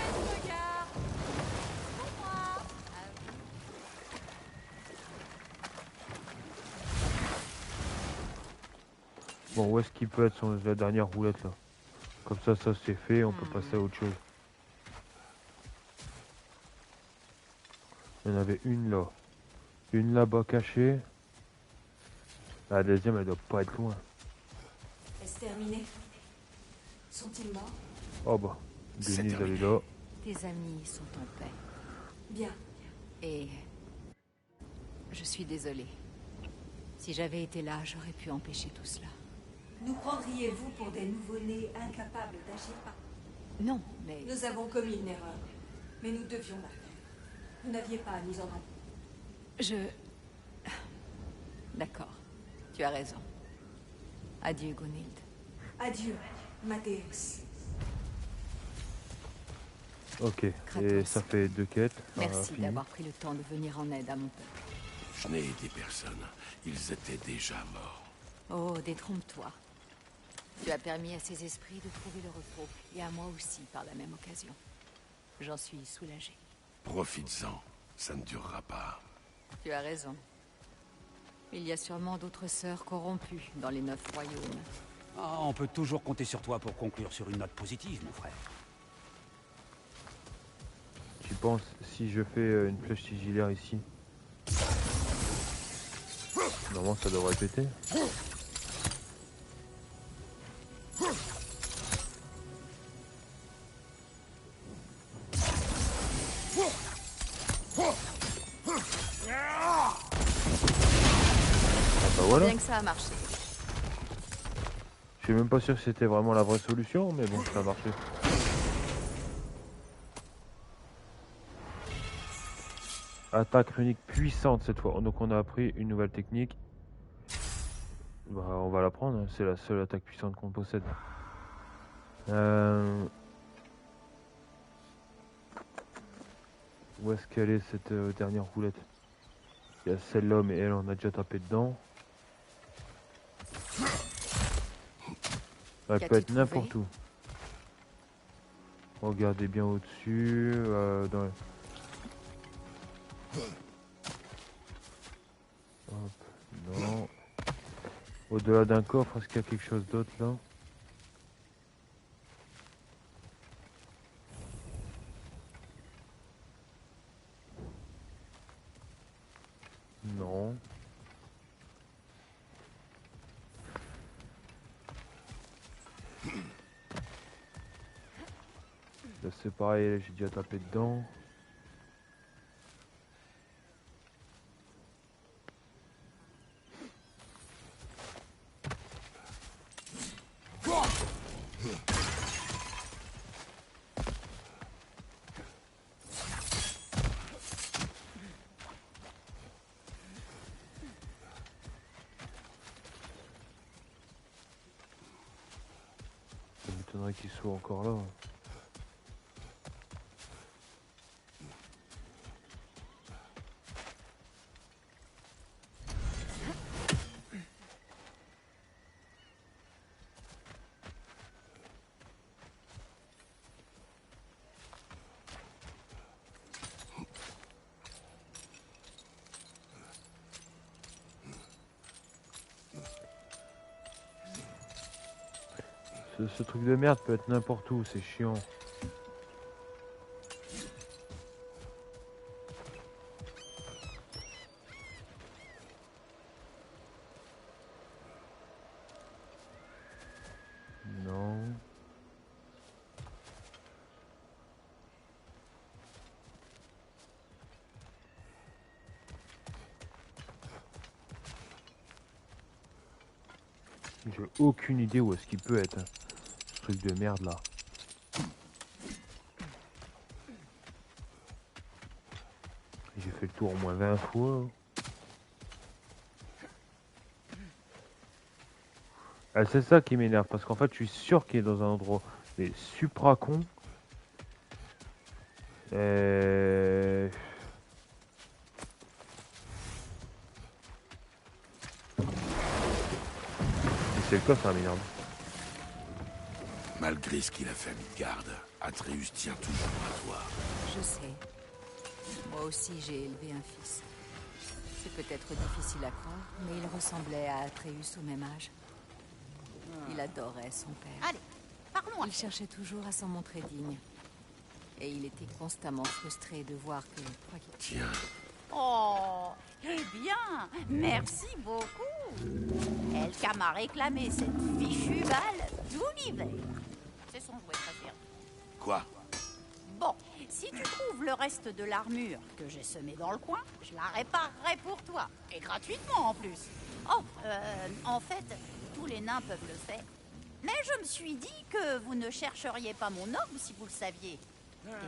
Bon, où est-ce qu'il peut être sur la dernière roulette là? Comme ça c'est fait, on peut passer à autre chose. Il y en avait une là. Une là-bas cachée. La deuxième, elle doit pas être loin. Est-ce terminé? Sont-ils morts? Oh bah, C'est Denise, elle est terminé. là. Tes amis sont en paix. Bien. Et... je suis désolée. Si j'avais été là, j'aurais pu empêcher tout cela. Nous prendriez-vous pour des nouveau-nés incapables d'agir par... Non, mais... Nous avons commis une erreur, mais nous devions la faire. Vous n'aviez pas à nous en rendre. Je... D'accord. Tu as raison. Adieu, Gunhild. Adieu, Mathéus. Ok, et Kratos. ça fait 2 quêtes. Merci fini. d'avoir pris le temps de venir en aide à mon peuple. Je n'ai aidé personne. Ils étaient déjà morts. Oh, détrompe-toi. Tu as permis à ces esprits de trouver le repos, et à moi aussi par la même occasion. J'en suis soulagée. Profites-en. Ça ne durera pas. Tu as raison. Il y a sûrement d'autres sœurs corrompues dans les 9 royaumes. Ah, on peut toujours compter sur toi pour conclure sur une note positive, mon frère. Tu penses si je fais une flèche sigillaire ici? Normalement ça devrait péter. Ah bah voilà. Bien que ça a marché. Je suis même pas sûr que c'était vraiment la vraie solution, mais bon, ça a marché. Attaque runique puissante cette fois. Donc on a appris une nouvelle technique. Bah, on va la prendre, hein. C'est la seule attaque puissante qu'on possède. Où est-ce qu'elle est cette dernière roulette? Il y a celle-là, mais elle, on a déjà tapé dedans. Elle Qu'as-tu peut être trouvé? n'importe où. Regardez bien au-dessus. Hop, non. Au-delà d'un coffre, est-ce qu'il y a quelque chose d'autre là? Non. Là c'est pareil, j'ai déjà tapé dedans. Ça m'étonnerait qu'il soit encore là. Ce truc de merde peut être n'importe où, c'est chiant. Non. J'ai aucune idée où est-ce qu'il peut être, hein, ce truc de merde là. J'ai fait le tour au moins 20 fois. Ah, c'est ça qui m'énerve, parce qu'en fait je suis sûr qu'il est dans un endroit mais supra con. Si c'est le cas, ça m'énerve. Malgré ce qu'il a fait à Midgard, Atreus tient toujours à toi. Je sais. Moi aussi, j'ai élevé un fils. C'est peut-être difficile à croire, mais il ressemblait à Atreus au même âge. Il adorait son père. Allez, parlons. Il cherchait toujours à s'en montrer digne. Et il était constamment frustré de voir que... Tiens, Oh, eh bien, merci beaucoup. Elka m'a réclamé cette fichue balle tout l'hiver. C'est son jouet préféré. quoi? Bon, si tu trouves le reste de l'armure que j'ai semée dans le coin, je la réparerai pour toi. Et gratuitement en plus. Oh, en fait, tous les nains peuvent le faire. Mais je me suis dit que vous ne chercheriez pas mon orbe si vous le saviez. Désolée.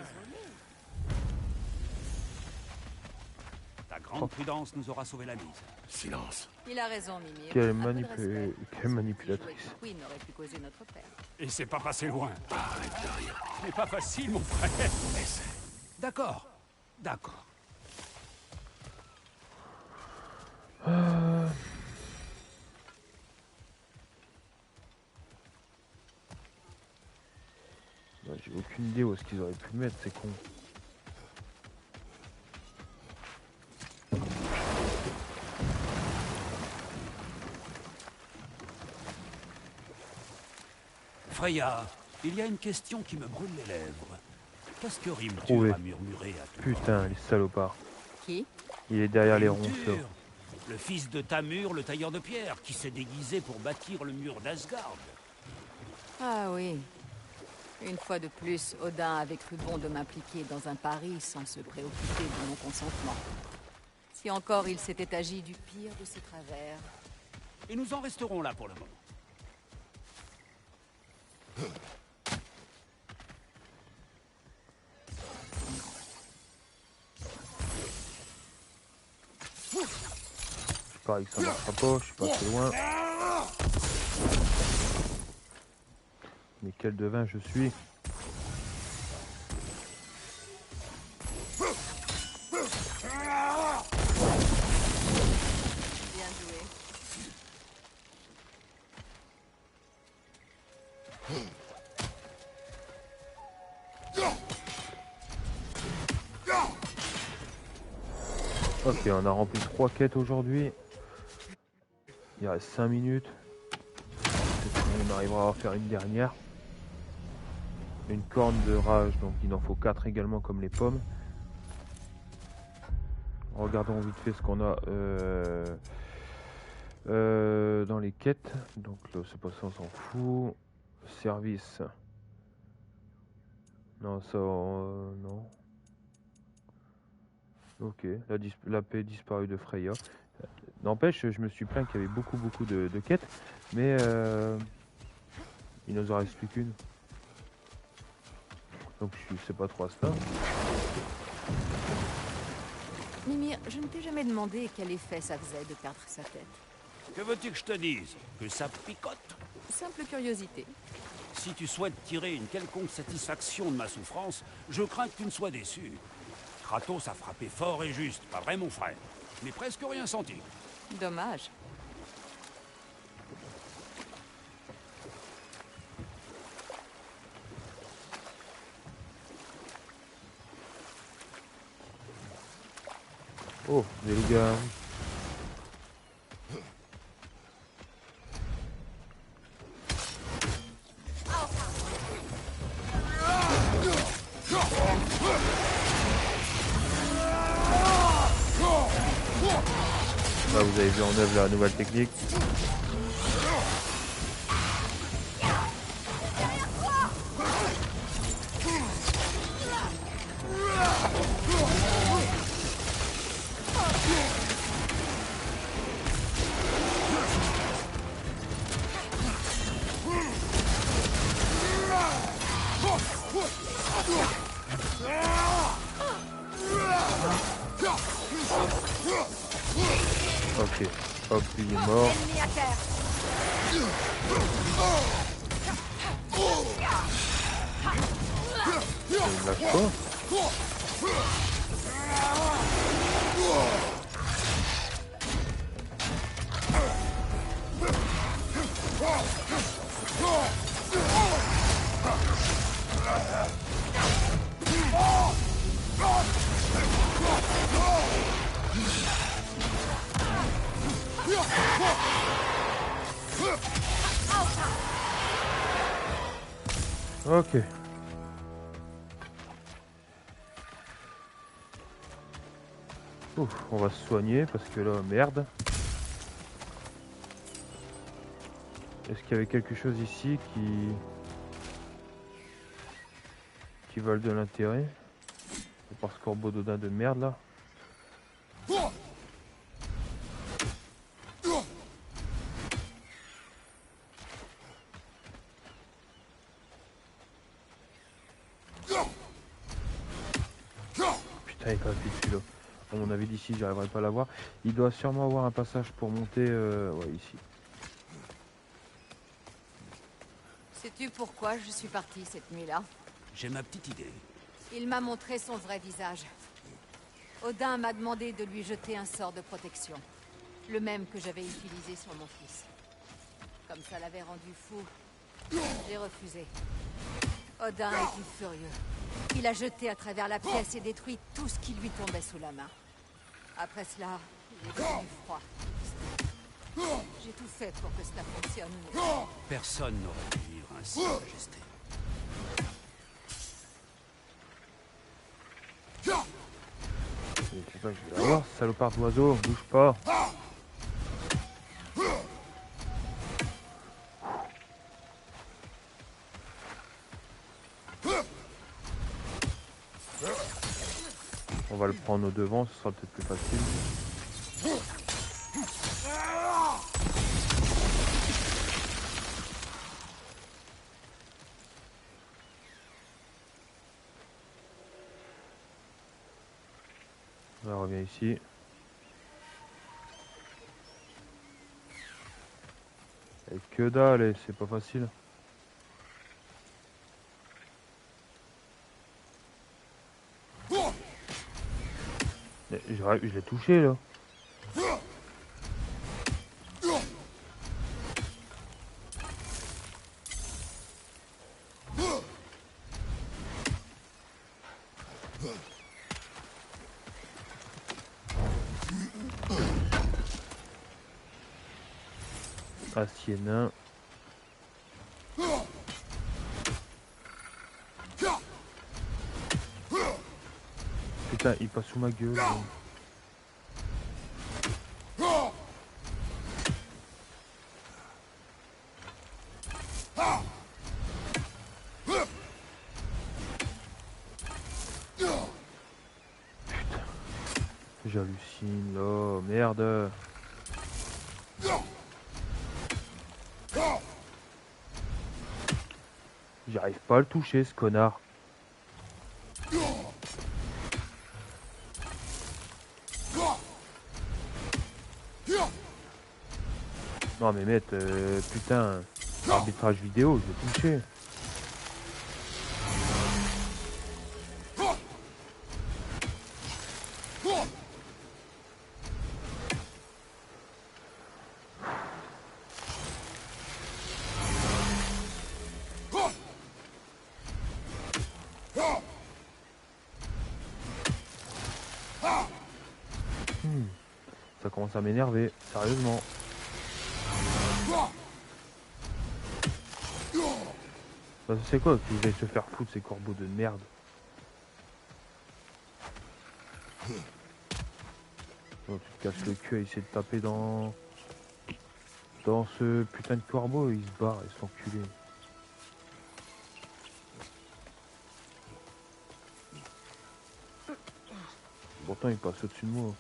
Ta grande prudence nous aura sauvé la mise. Silence. Il a raison, Mimir. Quelle Un peu de respect. quelle manipulatrice. Son petit jouet Queen aurait pu causer notre père. Et c'est pas passé loin. Arrête de rire. C'est pas facile, mon frère. Essaie. D'accord. D'accord. Bah, j'ai aucune idée où est-ce qu'ils auraient pu le mettre, c'est con. Freya, il y a une question qui me brûle les lèvres. Qu'est-ce que Trouvé. Rimtur a murmuré à toi? Putain, les salopards. Qui? Il est derrière les Rimtur, ronces. le fils de Tamur, le tailleur de pierre, qui s'est déguisé pour bâtir le mur d'Asgard. Ah oui. Une fois de plus, Odin avait cru bon de m'impliquer dans un pari sans se préoccuper de mon consentement. Si encore il s'était agi du pire de ses travers. Et nous en resterons là pour le moment. Je parie que ça marchera pas, je suis pas assez loin. Mais quel devin je suis. Bien joué. Ok, on a rempli 3 quêtes aujourd'hui. Il reste 5 minutes. Peut-être qu'on arrivera à faire une dernière. Une corne de rage, donc il en faut 4 également comme les pommes. regardons vite fait ce qu'on a dans les quêtes. Donc là, c'est pas ça, on s'en fout. Service. Non, ça, non. Ok, la paix disparue de Freya. N'empêche, je me suis plaint qu'il y avait beaucoup de quêtes, mais il nous en reste plus qu'une. Donc je sais pas trop à ça. Mimir, je ne t'ai jamais demandé quel effet ça faisait de perdre sa tête. Que veux-tu que je te dise? Que ça picote? Simple curiosité. Si tu souhaites tirer une quelconque satisfaction de ma souffrance, je crains que tu ne sois déçu. Kratos a frappé fort et juste, pas vrai mon frère? Mais presque rien senti. Dommage. Oh, des loups-garous. Là, vous avez vu en œuvre la nouvelle technique. Ok, hop, il est mort. Ennemi à terre. Il me lâche pas. Ok. Ouf, on va se soigner parce que là, merde. Est-ce qu'il y avait quelque chose ici qui valent de l'intérêt? Par ce corbeau d'Odin de merde là. Putain, il est pas plus dessus là. À mon avis, d'ici, j'arriverai pas à l'avoir. Il doit sûrement avoir un passage pour monter. Ouais, ici. Sais-tu pourquoi je suis partie cette nuit-là? J'ai ma petite idée. Il m'a montré son vrai visage. Odin m'a demandé de lui jeter un sort de protection. Le même que j'avais utilisé sur mon fils. Comme ça l'avait rendu fou, j'ai refusé. Odin était furieux. Il a jeté à travers la pièce et détruit tout ce qui lui tombait sous la main. Après cela, il est devenu froid. J'ai tout fait pour que cela fonctionne. Mais... Personne n'aurait pu vivre ainsi, Majesté. C'est pas que je vais l'avoir, salopard d'oiseau, bouge pas. On va le prendre au devant, ce sera peut-être plus facile. On revient ici. Et que dalle, c'est pas facile. Je l'ai touché là. Acier nain. Putain, il passe sous ma gueule. J'hallucine, oh merde. J'arrive pas à le toucher, ce connard. Non mais mec, putain, arbitrage vidéo, je vais toucher. Ça commence à m'énerver, sérieusement. Bah, c'est quoi qu'ils aillent se faire foutre ces corbeaux de merde. Oh, tu te casses le cul à essayer de taper dans ce putain de corbeau, il se barre, ils sont enculés. Pourtant il passe au-dessus de moi.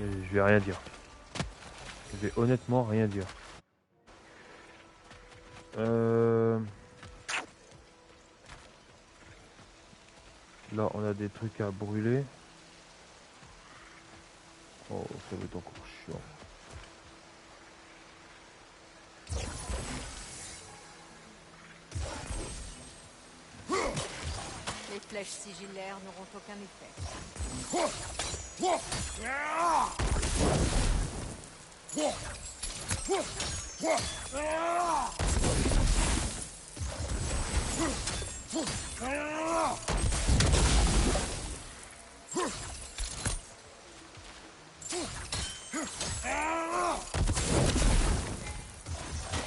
Et je vais rien dire. Je vais honnêtement rien dire. Là on a des trucs à brûler. Oh, ça va être encore chiant. Les flèches sigillaires n'auront aucun effet.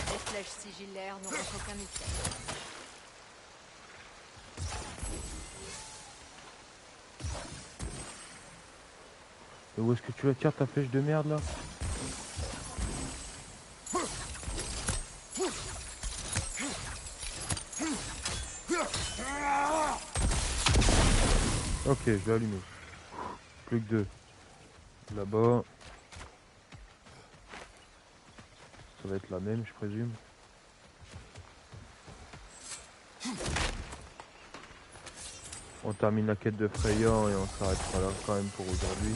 Les flèches sigillaires n'auront aucun effet. Et où est-ce que tu la tires ta flèche de merde là? Ok, je vais allumer. Plus que deux. Là-bas. Ça va être la même, je présume. On termine la quête de Freya et on s'arrêtera là quand même pour aujourd'hui.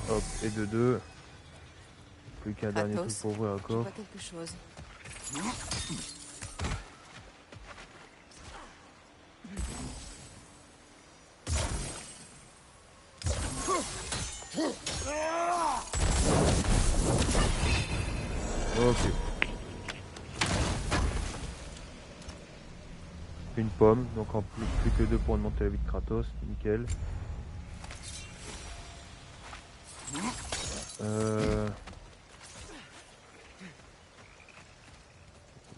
Hop, et de deux. Plus qu'un dernier truc pour ouvrir un Je coffre. vois quelque chose. Ok. Une pomme, donc en plus que deux pour monter la vie de Kratos, nickel.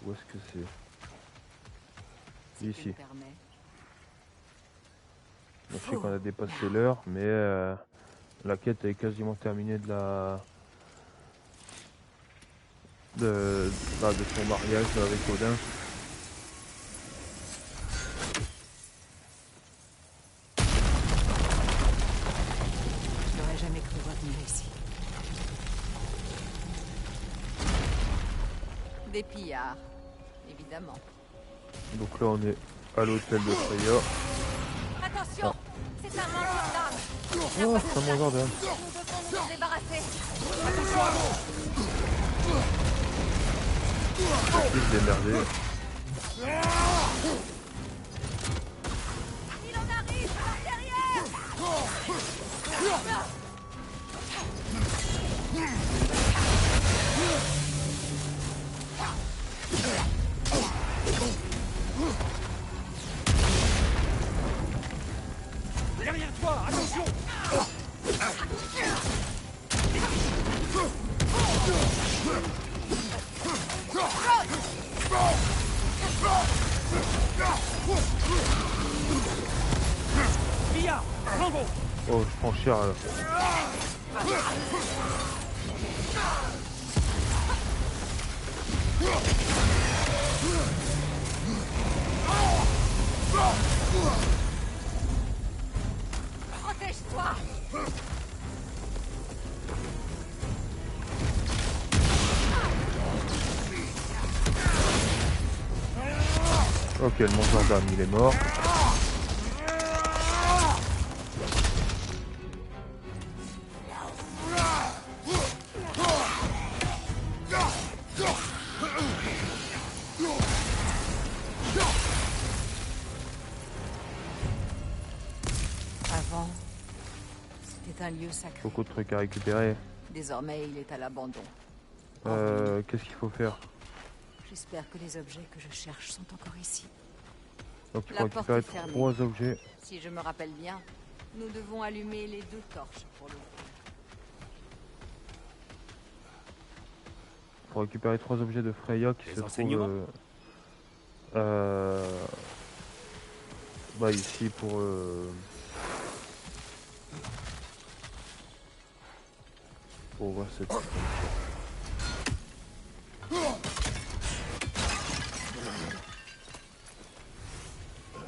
Où est-ce que c'est? Si tu Ici. me permets. Donc, je sais qu'on a dépassé l'heure, mais la quête est quasiment terminée de son mariage avec Odin. Je n'aurais jamais cru revenir ici. Des pillards, évidemment. Donc là on est à l'hôtel de Freya. Attention, c'est un mangeur d'âme. Oh, c'est un mangeur d'âme. Nous devons nous en débarrasser. Il se démerder. Il en arrive par derrière. Derrière toi, attention! Mia, Rango! Oh, je prends cher là. Protège-toi! Ok, le mangeur d'âme, il est mort. Avant, c'était un lieu sacré. Beaucoup de trucs à récupérer. Désormais, il est à l'abandon. Qu'est-ce qu'il faut faire? J'espère que les objets que je cherche sont encore ici. Donc il La faut porte récupérer est fermée. 3 objets. Si je me rappelle bien, nous devons allumer les 2 torches pour l'ouvrir. Il faut récupérer 3 objets de Freya qui Les se enseignements trouvent bah ici pour voir cette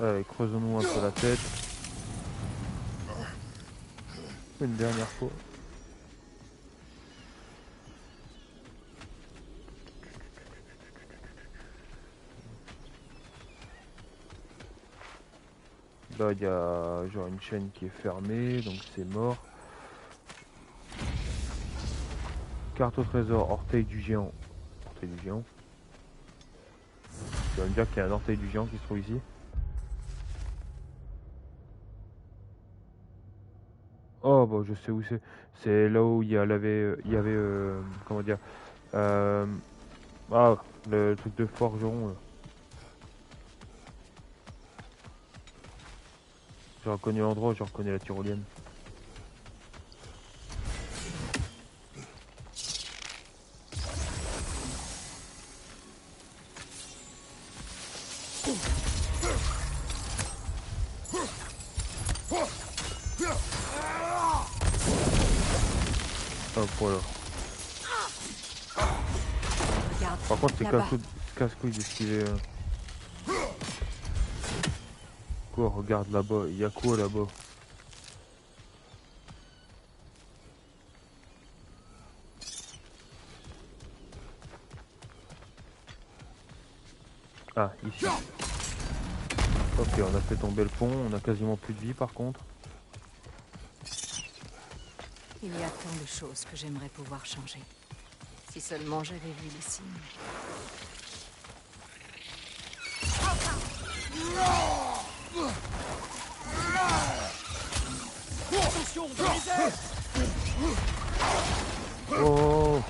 allez, creusons-nous un peu la tête une dernière fois. Là il y a genre une chaîne qui est fermée donc c'est mort. Carte au trésor, orteil du géant. Orteil du géant. Tu vas me dire qu'il y a un orteil du géant qui se trouve ici? Oh bah je sais où c'est. C'est là où il y avait comment dire ah le truc de forgeron là. J'ai reconnu l'endroit, j'ai reconnu la tyrolienne. Hop voilà. Regarde, Par contre c'est là-bas. casse-couille d'esquiver. Quoi, regarde là-bas, il y a quoi là-bas? Ah, ici. Ok, on a fait tomber le pont, on a quasiment plus de vie par contre. Il y a tant de choses que j'aimerais pouvoir changer. Si seulement j'avais vu les signes. Attention, dans les airs! Oh!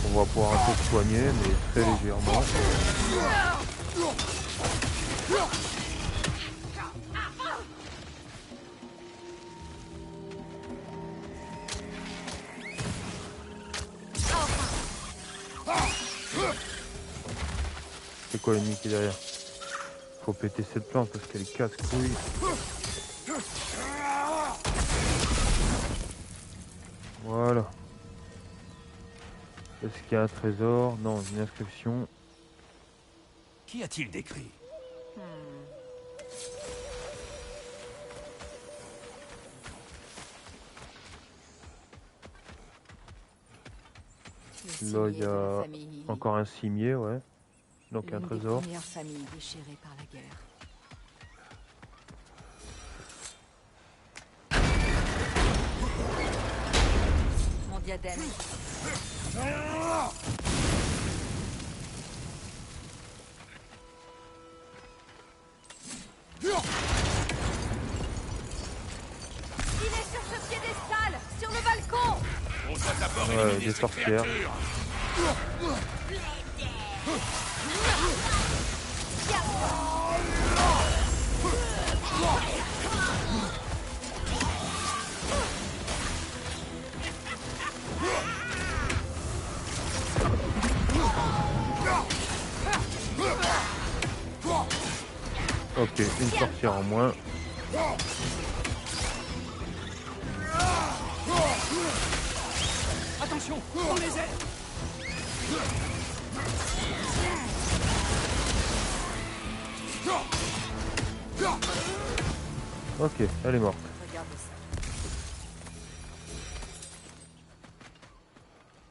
On va pouvoir un peu se soigner, mais très légèrement. C'est quoi l'ennemi qui est derrière? Faut péter cette plante parce qu'elle est casse-couille. Voilà. Est-ce qu'il y a un trésor? Non, une inscription. Qui a-t-il décrit? Le Là, il cimier y de la a famille. encore un cimier, ouais. Donc un L'une des trésor. premières familles déchirées par la guerre. Mon diadème. Il est sur ce piédestal, sur le balcon. On doit d'abord Ouais, éliminer des ces sorcières. créatures. Ok, une sorcière en moins. Attention, on les aide. Ok, elle est morte. Regarde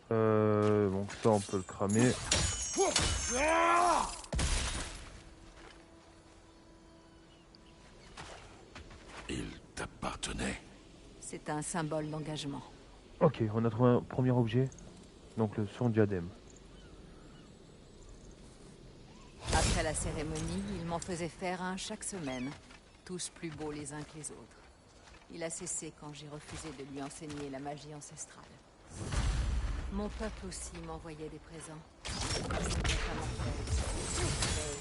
ça. Donc ça on peut le cramer. Il t'appartenait. C'est un symbole d'engagement. Ok, on a trouvé un premier objet. Donc son diadème. Après la cérémonie, il m'en faisait faire un chaque semaine, tous plus beaux les uns que les autres. Il a cessé quand j'ai refusé de lui enseigner la magie ancestrale. Mon peuple aussi m'envoyait des présents. Je ne vais pas m'en faire.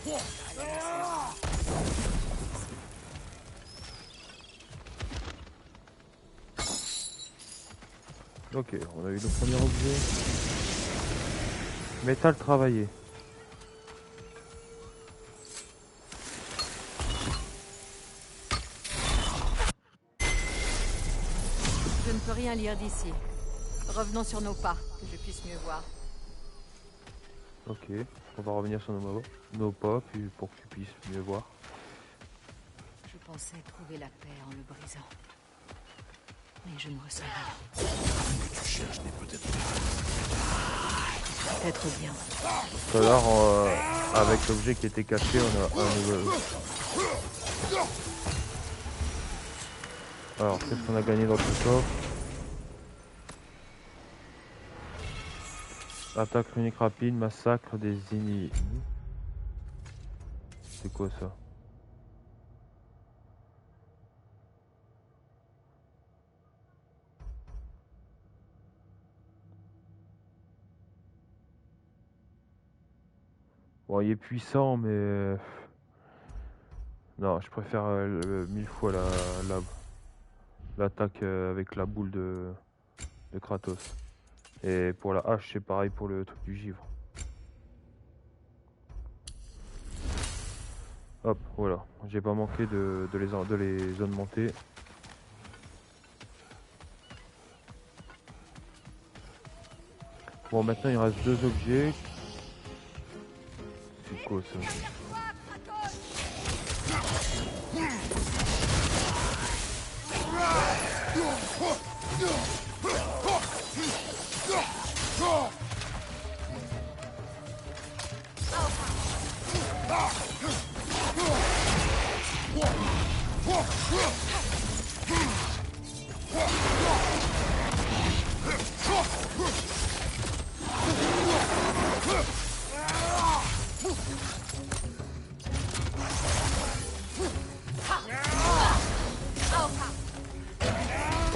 Mais à la naissance, Ok, on a eu le premier objet. Métal travaillé. je ne peux rien lire d'ici. Revenons sur nos pas, que je puisse mieux voir. Ok, on va revenir sur nos pas, puis pour que tu puisses mieux voir. Je pensais trouver la paix en le brisant. Mais je ne ressens rien. Ce que tu cherches n'est peut-être pas. Peut-être bien. Tout à l'heure, avec l'objet qui était caché, on a un nouvel. Alors, qu'est-ce qu'on a gagné dans ce coffre? Attaque runique rapide, massacre des ennemis. C'est quoi ça? Bon, il est puissant, mais... Non, je préfère 1000 fois l'attaque avec la boule de Kratos. Et pour la hache, c'est pareil pour le truc du givre. Hop, voilà. J'ai pas manqué de les augmenter. Bon, maintenant il reste deux objets. C'est quoi ça?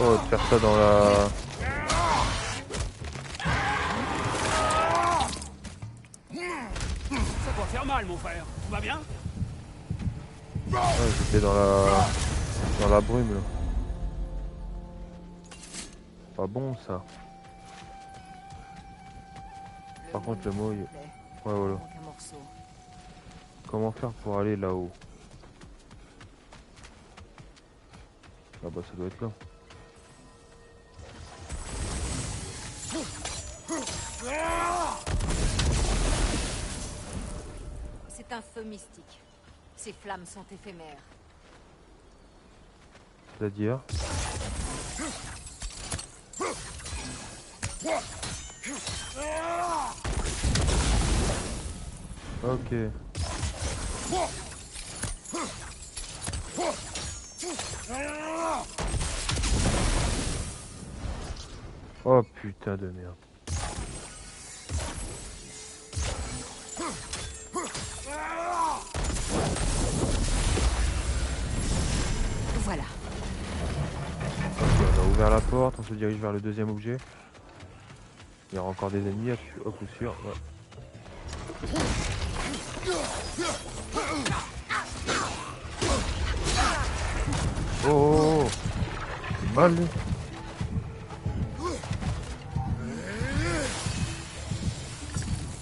Oh, de faire ça dans la... Ça doit faire mal, mon frère. Tout va bien? Ouais, j'étais dans la brume là. Pas bon ça. Par contre le mot il... Ouais voilà. Un morceau. Comment faire pour aller là-haut? Ah bah ça doit être là. C'est un feu mystique. Ces flammes sont éphémères. C'est-à-dire? Ok. Oh putain de merde. Voilà. Ok, on a ouvert la porte, on se dirige vers le deuxième objet. Il y aura encore des ennemis au coup sûr. Ouais. Oh, oh, oh. C'est mal lui.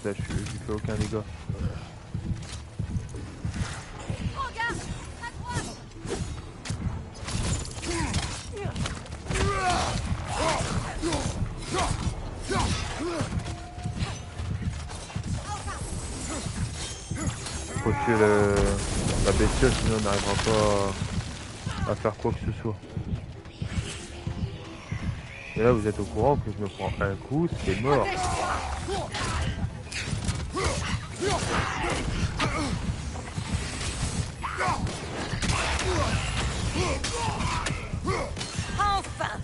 Là, je lui fais aucun dégât. Regarde, que la bestiole, sinon on n'arrivera pas à faire quoi que ce soit. Et là, vous êtes au courant que je me prends un coup, c'est mort. Enfin!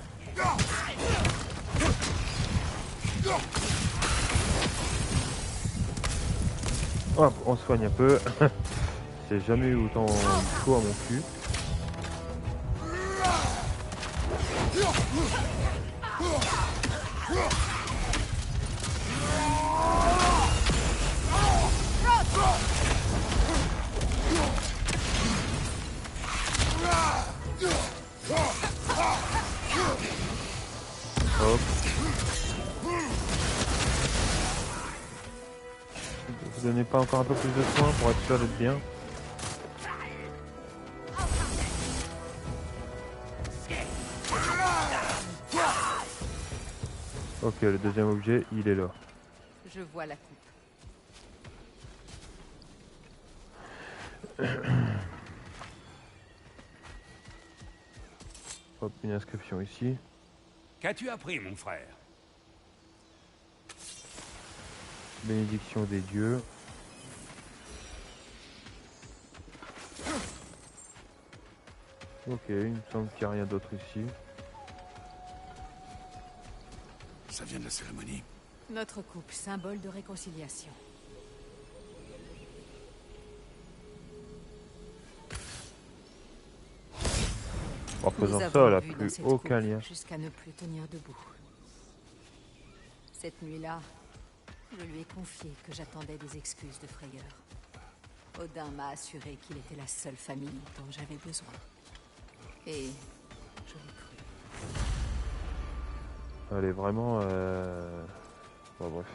Hop, on soigne un peu. J'ai jamais eu autant de chaud à mon cul. Hop. Vous donnez pas encore un peu plus de soin pour être sûr d'être bien. Ok, le deuxième objet, il est là. Je vois la coupe. Hop, une inscription ici. Qu'as-tu appris, mon frère? Bénédiction des dieux. Ok, il me semble qu'il n'y a rien d'autre ici. Ça vient de la cérémonie. Notre coupe, symbole de réconciliation. En faisant Nous ça, avons elle a bu dans plus cette aucun coupe lien. jusqu'à ne plus tenir debout. Cette nuit-là, je lui ai confié que j'attendais des excuses de frayeur. Odin m'a assuré qu'il était la seule famille dont j'avais besoin. Et je l'ai cru. Elle est vraiment... Bon, bref.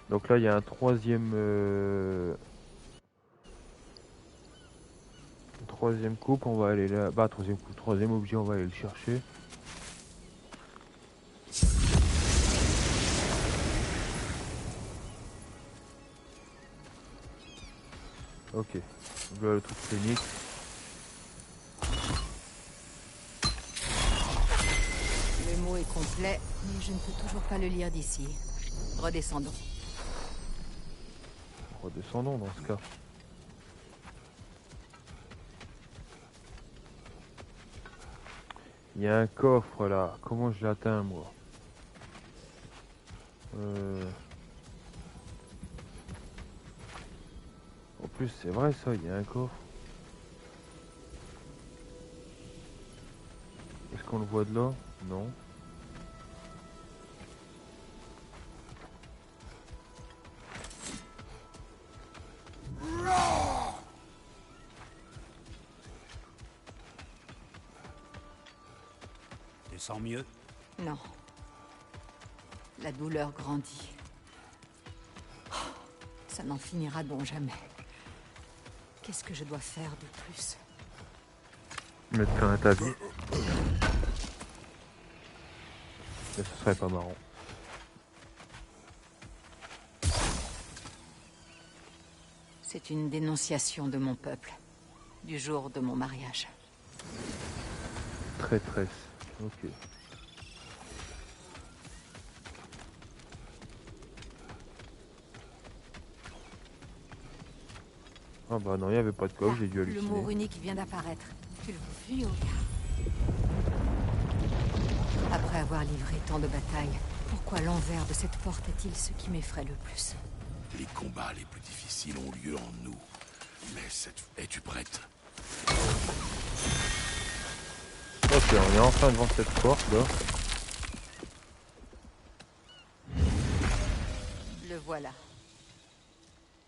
Donc là, il y a un troisième... Troisième coupe, on va aller là... Bah, troisième coupe, troisième objet, on va aller le chercher. Ok. Donc là, le truc clinique. Le mot est complet, mais je ne peux toujours pas le lire d'ici. Redescendons. Redescendons dans ce cas. Il y a un coffre là. Comment je l'atteins moi? En plus c'est vrai ça, il y a un coffre. Est-ce qu'on le voit de là? Non. Tu sens mieux? Non. La douleur grandit. Oh, ça n'en finira donc jamais. Qu'est-ce que je dois faire de plus? Mettre fin à ta vie. Mais ce serait pas marrant. C'est une dénonciation de mon peuple. Du jour de mon mariage. Traîtresse. Ok. Ah bah non, il n'y avait pas de coffre, j'ai dû Le mot halluciner. runique vient d'apparaître. Tu le vois, Yoga. Après avoir livré tant de batailles, pourquoi l'envers de cette porte est-il ce qui m'effraie le plus? Les combats les plus difficiles ont lieu en nous. Mais es-tu prête? Ok, on est enfin devant cette porte là. Le voilà.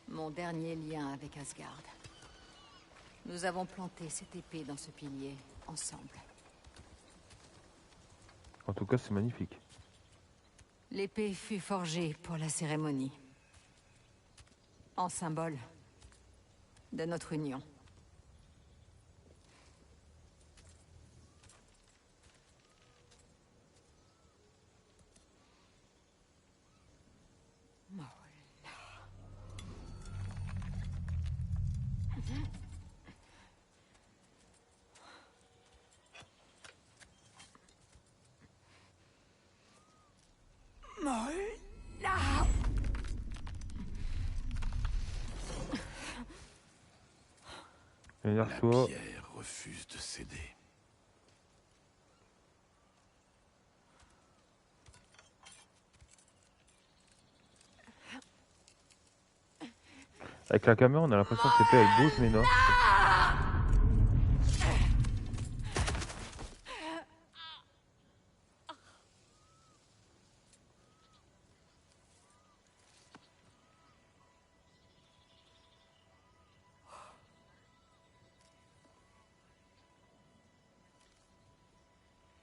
Mon dernier lien avec Asgard. Nous avons planté cette épée dans ce pilier, ensemble. En tout cas, c'est magnifique. L'épée fut forgée pour la cérémonie. En symbole de notre union. La Nerso. pierre refuse de céder. Avec la caméra, on a l'impression que l'épée elle bouge, mais non.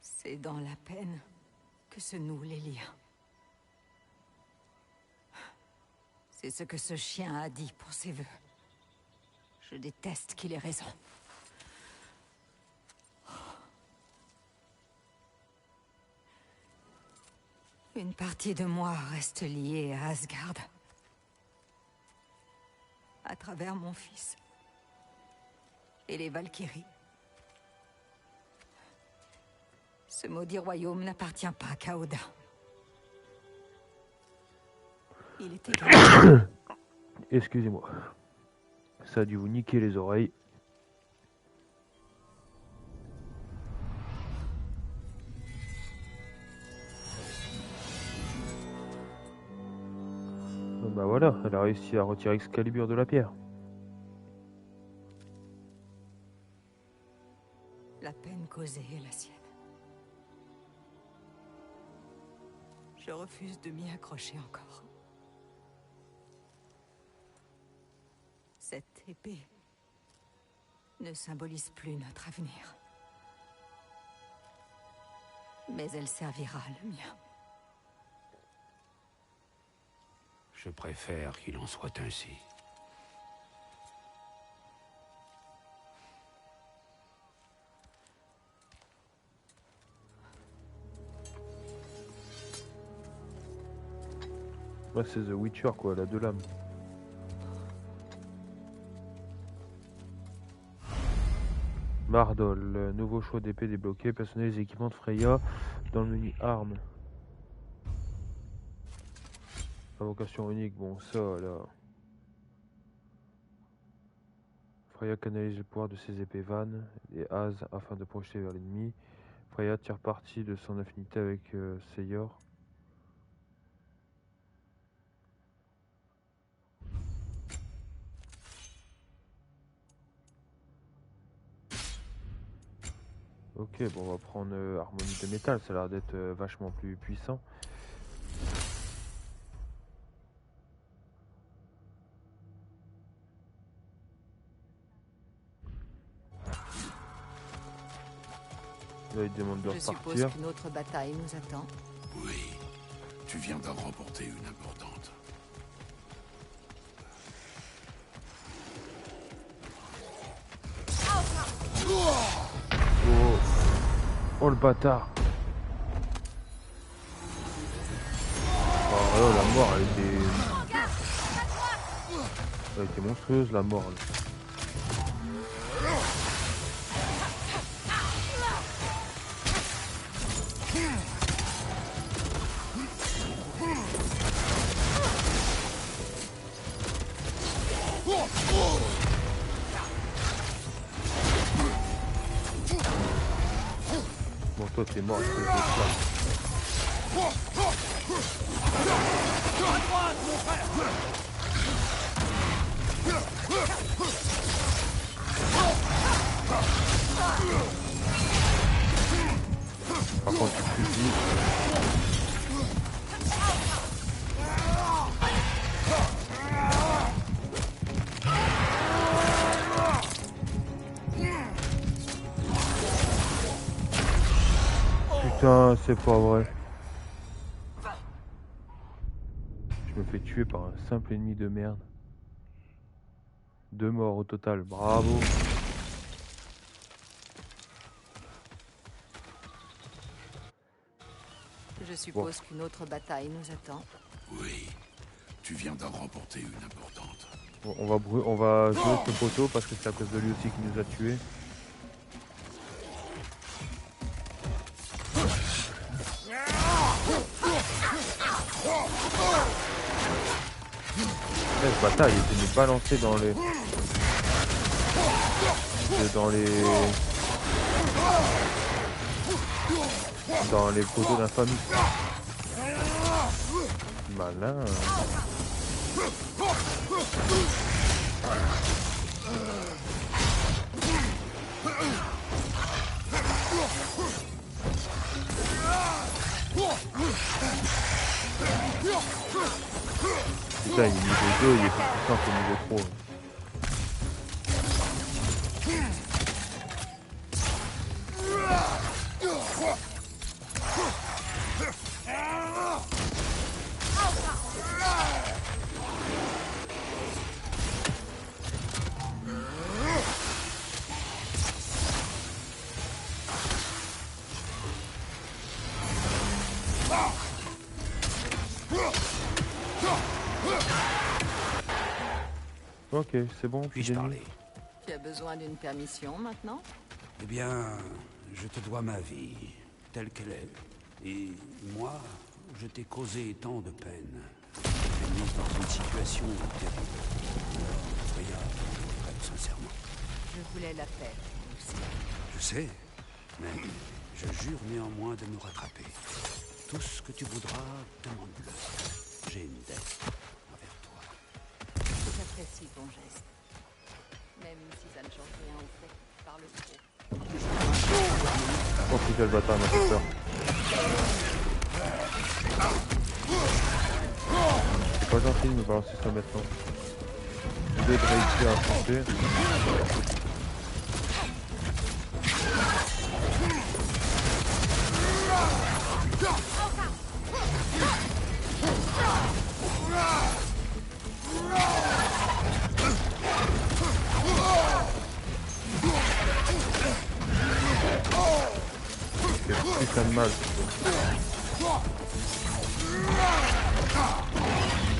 C'est dans la peine que se nouent les liens. C'est ce que ce chien a dit pour ses vœux. Je déteste qu'il ait raison. Une partie de moi reste liée à Asgard. À travers mon fils. Et les Valkyries. Ce maudit royaume n'appartient pas qu'à Odin. Il est égal. Excusez-moi. Ça a dû vous niquer les oreilles. Bah voilà, elle a réussi à retirer Excalibur de la pierre. La peine causée est la sienne. Je refuse de m'y accrocher encore. Cette épée ne symbolise plus notre avenir. Mais elle servira le mien. Je préfère qu'il en soit ainsi. Ouais, c'est The Witcher quoi, elle a deux lames. Mardol, nouveau choix d'épée débloqué, personnalisez les équipements de Freya dans le menu armes. Invocation unique, bon ça là. Freya canalise le pouvoir de ses épées vannes et As afin de projeter vers l'ennemi. Freya tire parti de son affinité avec Seyor. Ok, bon on va prendre harmonie de métal, ça a l'air d'être vachement plus puissant. Là il demande de Je suppose repartir. qu'une autre bataille nous attend. Oui, tu viens d'en remporter une importante. Oh, oh le bâtard. Oh là, la mort elle était monstrueuse la mort là. Bon toi t'es mort, espèce de flamme. Par contre tu fusil. Putain, c'est pas vrai. Je me fais tuer par un simple ennemi de merde. 2 morts au total, bravo. Je suppose qu'une autre bataille nous attend. Oui, tu viens d'en remporter une importante. Bon, on va jouer ce poteau parce que c'est à cause de lui aussi qui nous a tués. Ce bâtard il était balancé dans les... dans les poteaux d'infamie. Malin. Putain, il est niveau 2, il est plus puissant que niveau 3. Ok, c'est bon. Puis-je parler? Tu as besoin d'une permission maintenant? Eh bien, je te dois ma vie, telle qu'elle est. Et moi, je t'ai causé tant de peine. Je t'ai mis dans une situation terrible. Alors, Freya, je sincèrement. Je voulais la paix aussi. Je sais, mais je jure néanmoins de me rattraper. Tout ce que tu voudras, demande-le. J'ai une dette envers toi. J'apprécie ton geste. Même si ça ne change rien au fait que tu parles trop. Oh putain, le bâtard m'a fait peur. C'est pas gentil de me balancer ça maintenant. Je vais réussir à frapper. Putain de mal.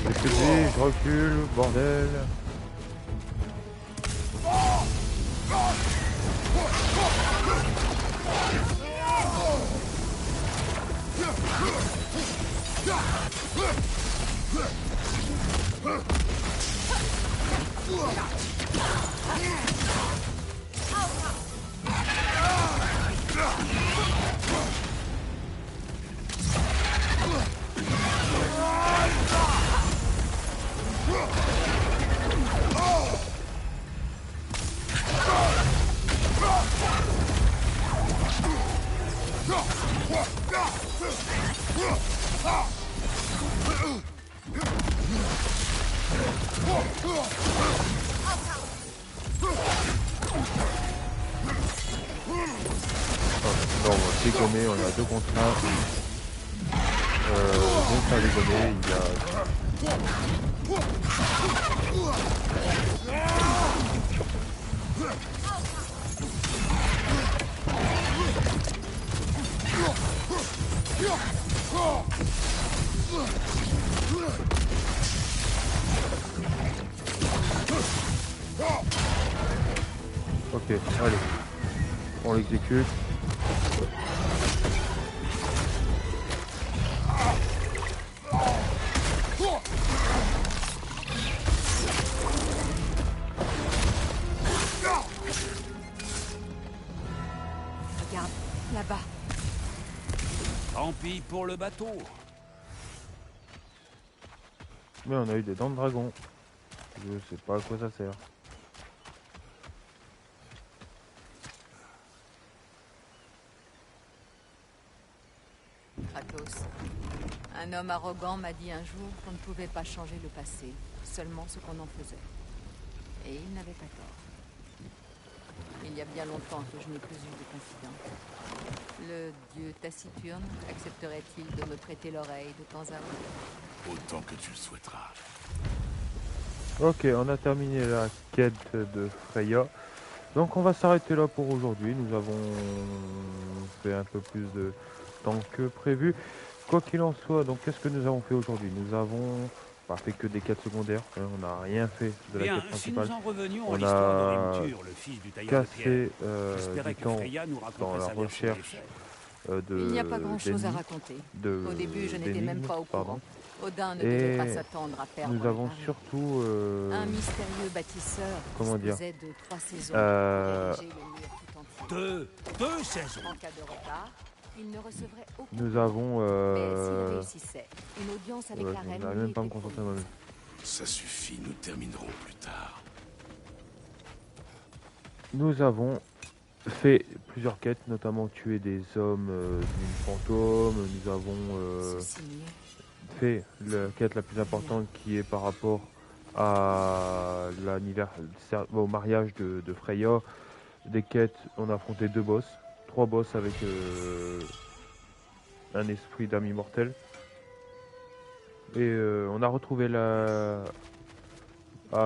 Excusez, je recule, bordel. Non, on va dégommer, on a 2 contre 1. Donc à dégommer, il y a... Ok, allez, on l'exécute. Regarde, là-bas. Tant pis pour le bateau. Mais on a eu des dents de dragon. Je sais pas à quoi ça sert. Kratos. Un homme arrogant m'a dit un jour qu'on ne pouvait pas changer le passé, seulement ce qu'on en faisait. Et il n'avait pas tort. Il y a bien longtemps que je n'ai plus eu de confident. Le dieu taciturne accepterait-il de me prêter l'oreille de temps à autre? Autant que tu le souhaiteras. Ok, on a terminé la quête de Freya. Donc on va s'arrêter là pour aujourd'hui. Nous avons fait un peu plus de temps que prévu. Quoi qu'il en soit, donc qu'est-ce que nous avons fait aujourd'hui? Nous avons pas fait que des quêtes secondaires. On n'a rien fait de la Bien, quête si principale. nous en revenions à On l'histoire a d'Orimtur, le fils du tailleur de pierre, cassé j'espérais du que temps Freya nous dans raconterait la sa version des recherche faits. de Il n'y a pas grand-chose à d'ennemis, raconter. de- Au début, je n'étais même d'énigmes, pas au pardon. courant. Odin ne Et devait pas s'attendre à perdre nous le avons pari. surtout... Un mystérieux bâtisseur comment dire disposait de 3 saisons Euh, pour ériger le mur tout entier. Deux saisons. En cas de retard, il ne recevrait aucun Nous paiement. avons... Mais s'il réussissait, une audience avec la je reine n'arrive lui même pas à me était concentrer promise. moi-même. Ça suffit, nous terminerons plus tard. Nous avons fait plusieurs quêtes, notamment tuer des hommes d'une fantôme. Nous avons Ceci mieux. fait la quête la plus importante qui est par rapport à au mariage de Freya. Des quêtes, on a affronté 2 boss, 3 boss avec un esprit d'âme immortelle. Et on a retrouvé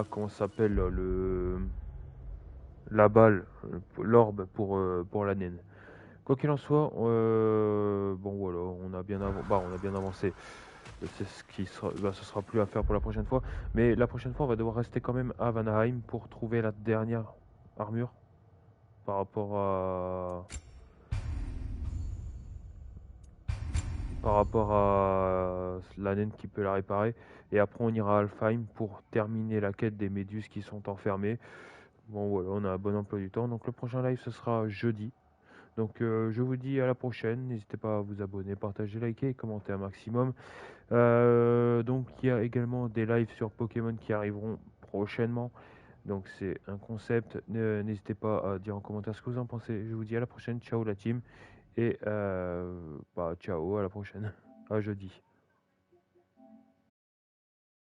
comment ça s'appelle la balle, l'orbe pour la naine. Quoi qu'il en soit, bon voilà, on a bien avancé. C'est ce sera plus à faire pour la prochaine fois. Mais la prochaine fois, on va devoir rester quand même à Vanaheim pour trouver la dernière armure par rapport à la naine qui peut la réparer. Et après, on ira à Alfheim pour terminer la quête des méduses qui sont enfermées. Bon voilà, on a un bon emploi du temps. Donc le prochain live, ce sera jeudi. Donc je vous dis à la prochaine. N'hésitez pas à vous abonner, partager, liker et commenter un maximum. Donc il y a également des lives sur Pokémon qui arriveront prochainement. Donc c'est un concept. N'hésitez pas à dire en commentaire ce que vous en pensez. Je vous dis à la prochaine. Ciao la team. Et ciao, à la prochaine. À jeudi.